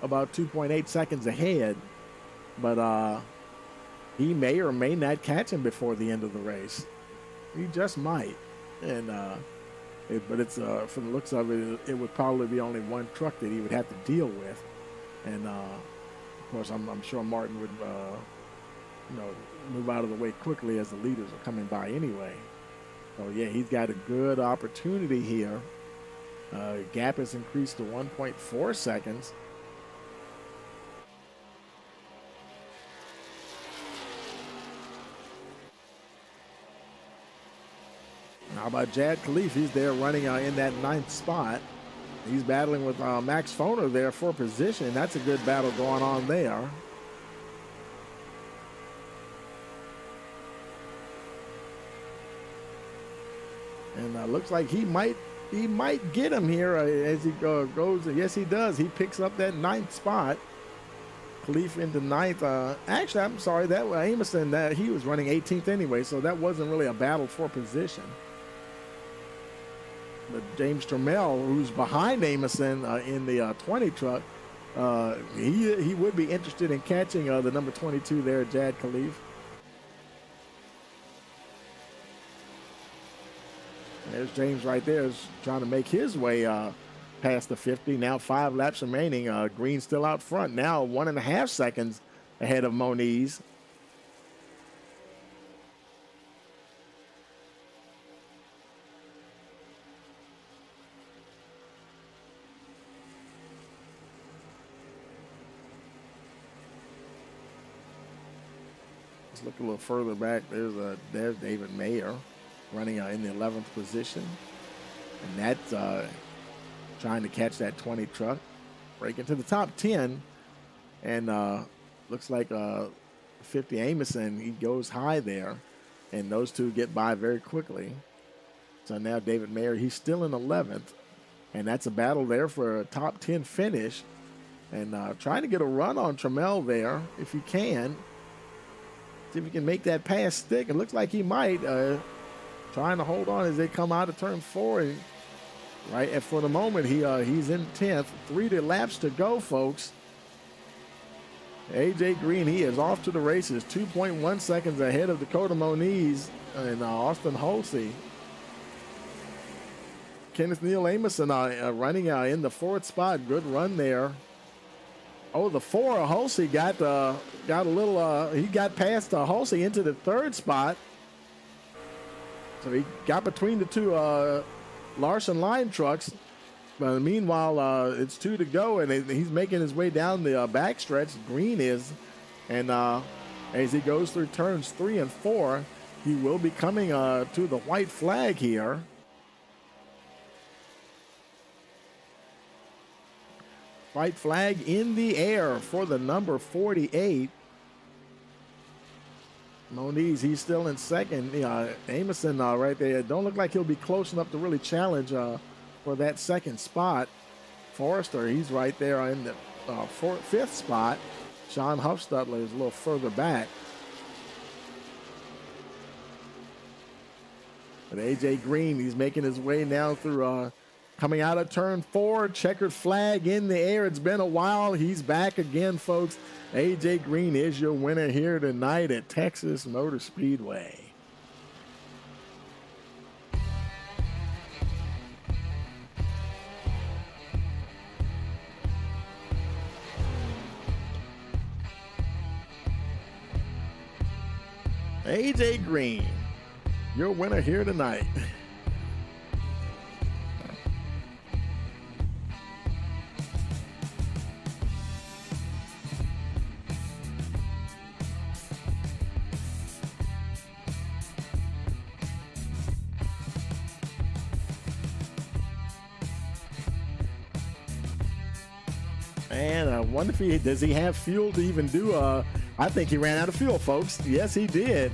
about 2.8 seconds ahead. But he may or may not catch him before the end of the race. He just might. And but it's from the looks of it, it would probably be only one truck that he would have to deal with. And of course, I'm sure Martin would move out of the way quickly as the leaders are coming by anyway. So yeah, he's got a good opportunity here. Gap has increased to 1.4 seconds. How about Jad Khalif? He's there running in that 9th spot. He's battling with Max Foner there for position. That's a good battle going on there. And looks like he might get him here as he goes. Yes, he does. He picks up that 9th spot. Khalif into 9th. Actually, I'm sorry. That Amison, that he was running 18th anyway, so that wasn't really a battle for position. But James Trammell, who's behind Amison in the 20 truck, he would be interested in catching the number 22 there, Jad Khalif. There's James right there, is trying to make his way past the 50. Now 5 laps remaining. Green still out front. Now 1.5 seconds ahead of Moniz. Let's look a little further back. There's David Mayer running in the 11th position. And that's trying to catch that 20 truck. Break into the top 10. And looks like 50 Amison, he goes high there. And those two get by very quickly. So now David Mayer, he's still in 11th. And that's a battle there for a top 10 finish. And trying to get a run on Trammell there, if you can. See if he can make that pass stick. It looks like he might. Trying to hold on as they come out of turn 4. And right, and for the moment, he's in 10th. 3 laps to go, folks. AJ Green, he is off to the races. 2.1 seconds ahead of Dakota Moniz and Austin Holsey. Kenneth Neal Amison running in the 4th spot. Good run there. Oh, the 4, Holsey got a little, he got past Holsey into the 3rd spot. So he got between the 2 Larson line trucks. But meanwhile, it's 2 to go, and he's making his way down the backstretch. Green is. And as he goes through turns 3 and 4, he will be coming to the white flag here. White flag in the air for the number 48. Moniz, he's still in 2nd. Amison right there. Don't look like he'll be close enough to really challenge for that 2nd spot. Forrester, he's right there in the 5th spot. Sean Huffstutler is a little further back. But AJ Green, he's making his way now through coming out of turn 4. Checkered flag in the air. It's been a while. He's back again, folks. AJ Green is your winner here tonight at Texas Motor Speedway. AJ Green your winner here tonight. And I wonder if does he have fuel to even do I think he ran out of fuel, folks. Yes, he did.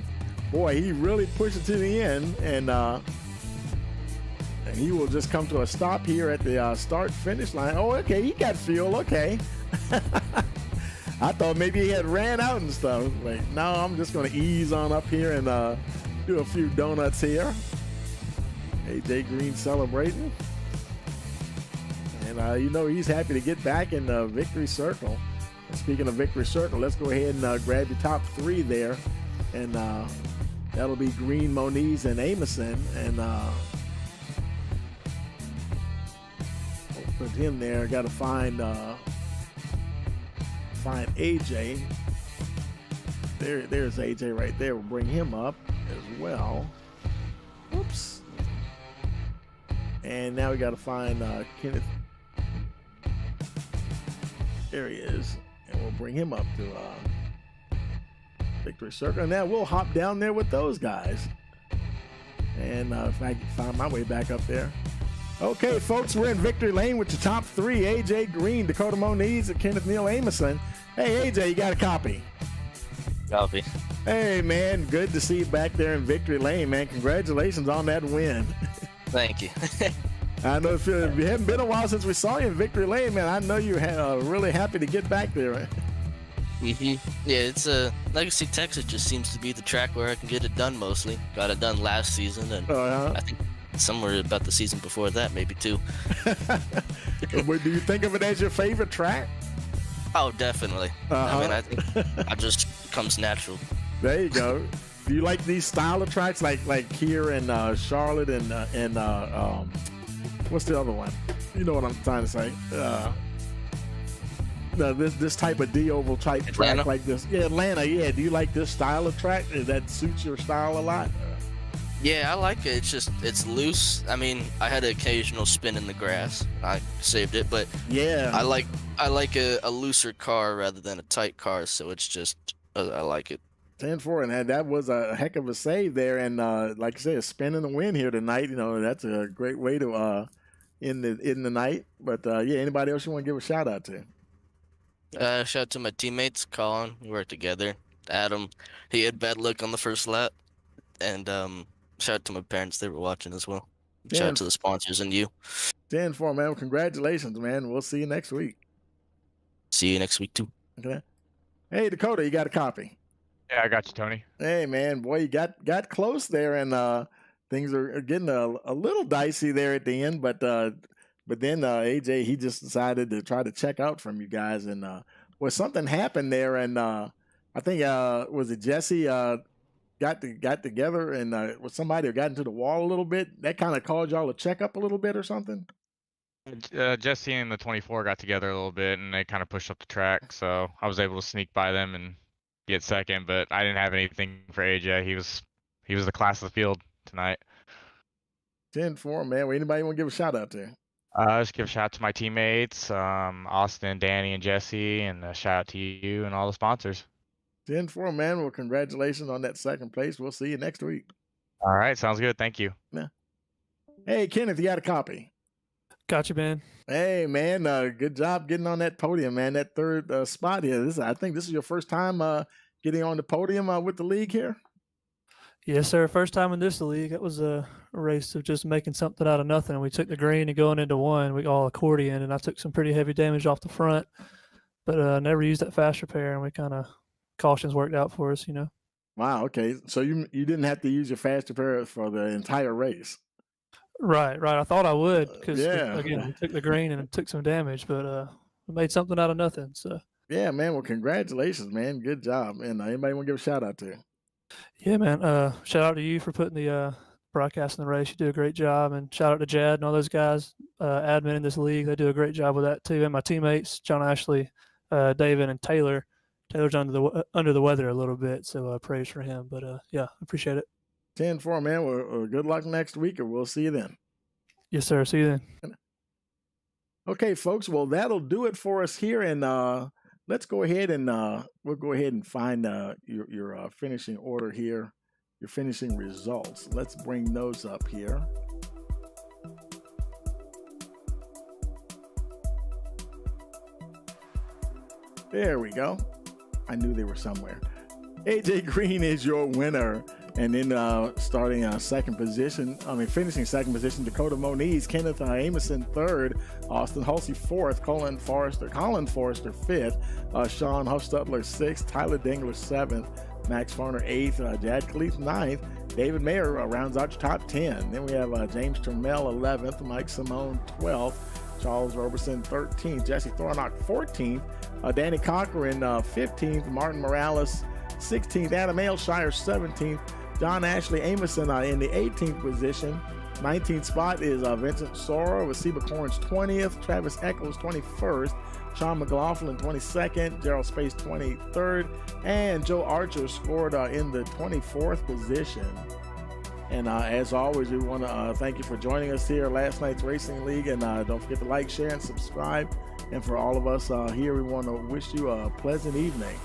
Boy, he really pushed it to the end, and he will just come to a stop here at the start-finish line. Oh, okay, he got fuel. Okay. I thought maybe he had ran out and stuff. Like, no, I'm just going to ease on up here and do a few donuts here. AJ Green celebrating. And, he's happy to get back in the victory circle. And speaking of victory circle, let's go ahead and grab your top three there. And that'll be Green, Moniz, and Amison. And we'll put him there. Got to find AJ. There's AJ right there. We'll bring him up as well. Oops. And now we got to find Kenneth. There he is. And we'll bring him up to victory circle. And now we'll hop down there with those guys. And if I can find my way back up there. Okay, folks, we're in victory lane with the top three. AJ Green, Dakota Moniz, and Kenneth Neal Amison. Hey, AJ, you got a copy? Copy. Hey, man, good to see you back there in victory lane, man. Congratulations on that win. Thank you. I know if it hadn't been a while since we saw you in victory lane, man. I know you're really happy to get back there. Yeah, it's Legacy, Texas just seems to be the track where I can get it done mostly. Got it done last season, and I think somewhere about the season before that, maybe too. Do you think of it as your favorite track? Oh, definitely. I mean, I think it just comes natural. There you go. Do you like these style of tracks, like here in Charlotte and what's the other one? You know what I'm trying to say. This type of D-oval type Atlanta. track like this. Yeah, Atlanta, yeah. Do you like this style of track? That suits your style a lot? Yeah, I like it. It's loose. I mean, I had an occasional spin in the grass. I saved it, but yeah, I like a looser car rather than a tight car, so it's just I like it. 10-4, and that was a heck of a save there. And like I said, a spin in the wind here tonight. That's a great way to end the night. But yeah, anybody else you want to give a shout out to? Shout out to my teammates, Colin. We worked together. Adam, he had bad luck on the first lap, and shout out to my parents. They were watching as well. Shout out to the sponsors and you. 10-4, man. Well, congratulations, man. We'll see you next week. See you next week too. Okay. Hey, Dakota, you got a copy? Yeah, I got you, Tony. Hey, man, boy, you got close there, and things are getting a little dicey there at the end. But then AJ, he just decided to try to check out from you guys, and something happened there, and I think was it Jesse got together and with somebody who got into the wall a little bit. That kind of caused y'all to check up a little bit or something. Jesse and the 24 got together a little bit, and they kind of pushed up the track, so I was able to sneak by them and get second. But I didn't have anything for AJ. He was the class of the field tonight. 10-4, man. Well, anybody want to give a shout out to? Just give a shout out to my teammates, Austin, Danny, and Jesse, and a shout out to you and all the sponsors. 10-4, man. Well, congratulations on that second place. We'll see you next week. All right, sounds good. Thank you. Yeah. Hey, Kenneth, you got a copy? Gotcha, man. Hey, man, good job getting on that podium, man. That third spot here. I think this is your first time getting on the podium with the league here. Yes, sir. First time in this league. It was a race of just making something out of nothing. We took the green and going into one. We all accordion, and I took some pretty heavy damage off the front, but never used that fast repair, and we kind of cautions worked out for us, Wow. Okay. So you didn't have to use your fast repair for the entire race. Right. I thought I would because yeah. we took the green and took some damage, but we made something out of nothing. So yeah, man. Well, congratulations, man. Good job. And anybody want to give a shout out to? Yeah, man. Shout out to you for putting the broadcast in the race. You do a great job, and shout out to Jad and all those guys, admin in this league. They do a great job with that too. And my teammates, John Ashley, David, and Taylor. Taylor's under the weather a little bit, so praise for him. But yeah, appreciate it. 10-4, man. Well, good luck next week, or we'll see you then. Yes, sir. See you then. Okay, folks. Well, that'll do it for us here, and let's go ahead and we'll go ahead and find your finishing order here, your finishing results. Let's bring those up here. There we go. I knew they were somewhere. AJ Green is your winner. And then finishing second position, Dakota Moniz, Kenneth Amerson third, Austin Hulsey fourth, Colin Forrester fifth, Sean Huffstutler sixth, Tyler Dingler seventh, Max Farner eighth, Jad Khalif ninth, David Mayer rounds out your top 10. Then we have James Trammell 11th, Mike Simone 12th, Charles Roberson 13th, Jesse Thornock 14th, Danny Cochran 15th, Martin Morales 16th, Adam Ailshire 17th, John Ashley Amerson in the 18th position. 19th spot is Vincent Sora with Seba Corns 20th, Travis Eccles 21st, Sean McLaughlin 22nd, Gerald Space 23rd, and Joe Archer scored in the 24th position. And as always, we want to thank you for joining us here last night's Racing League. And don't forget to like, share, and subscribe. And for all of us here, we want to wish you a pleasant evening.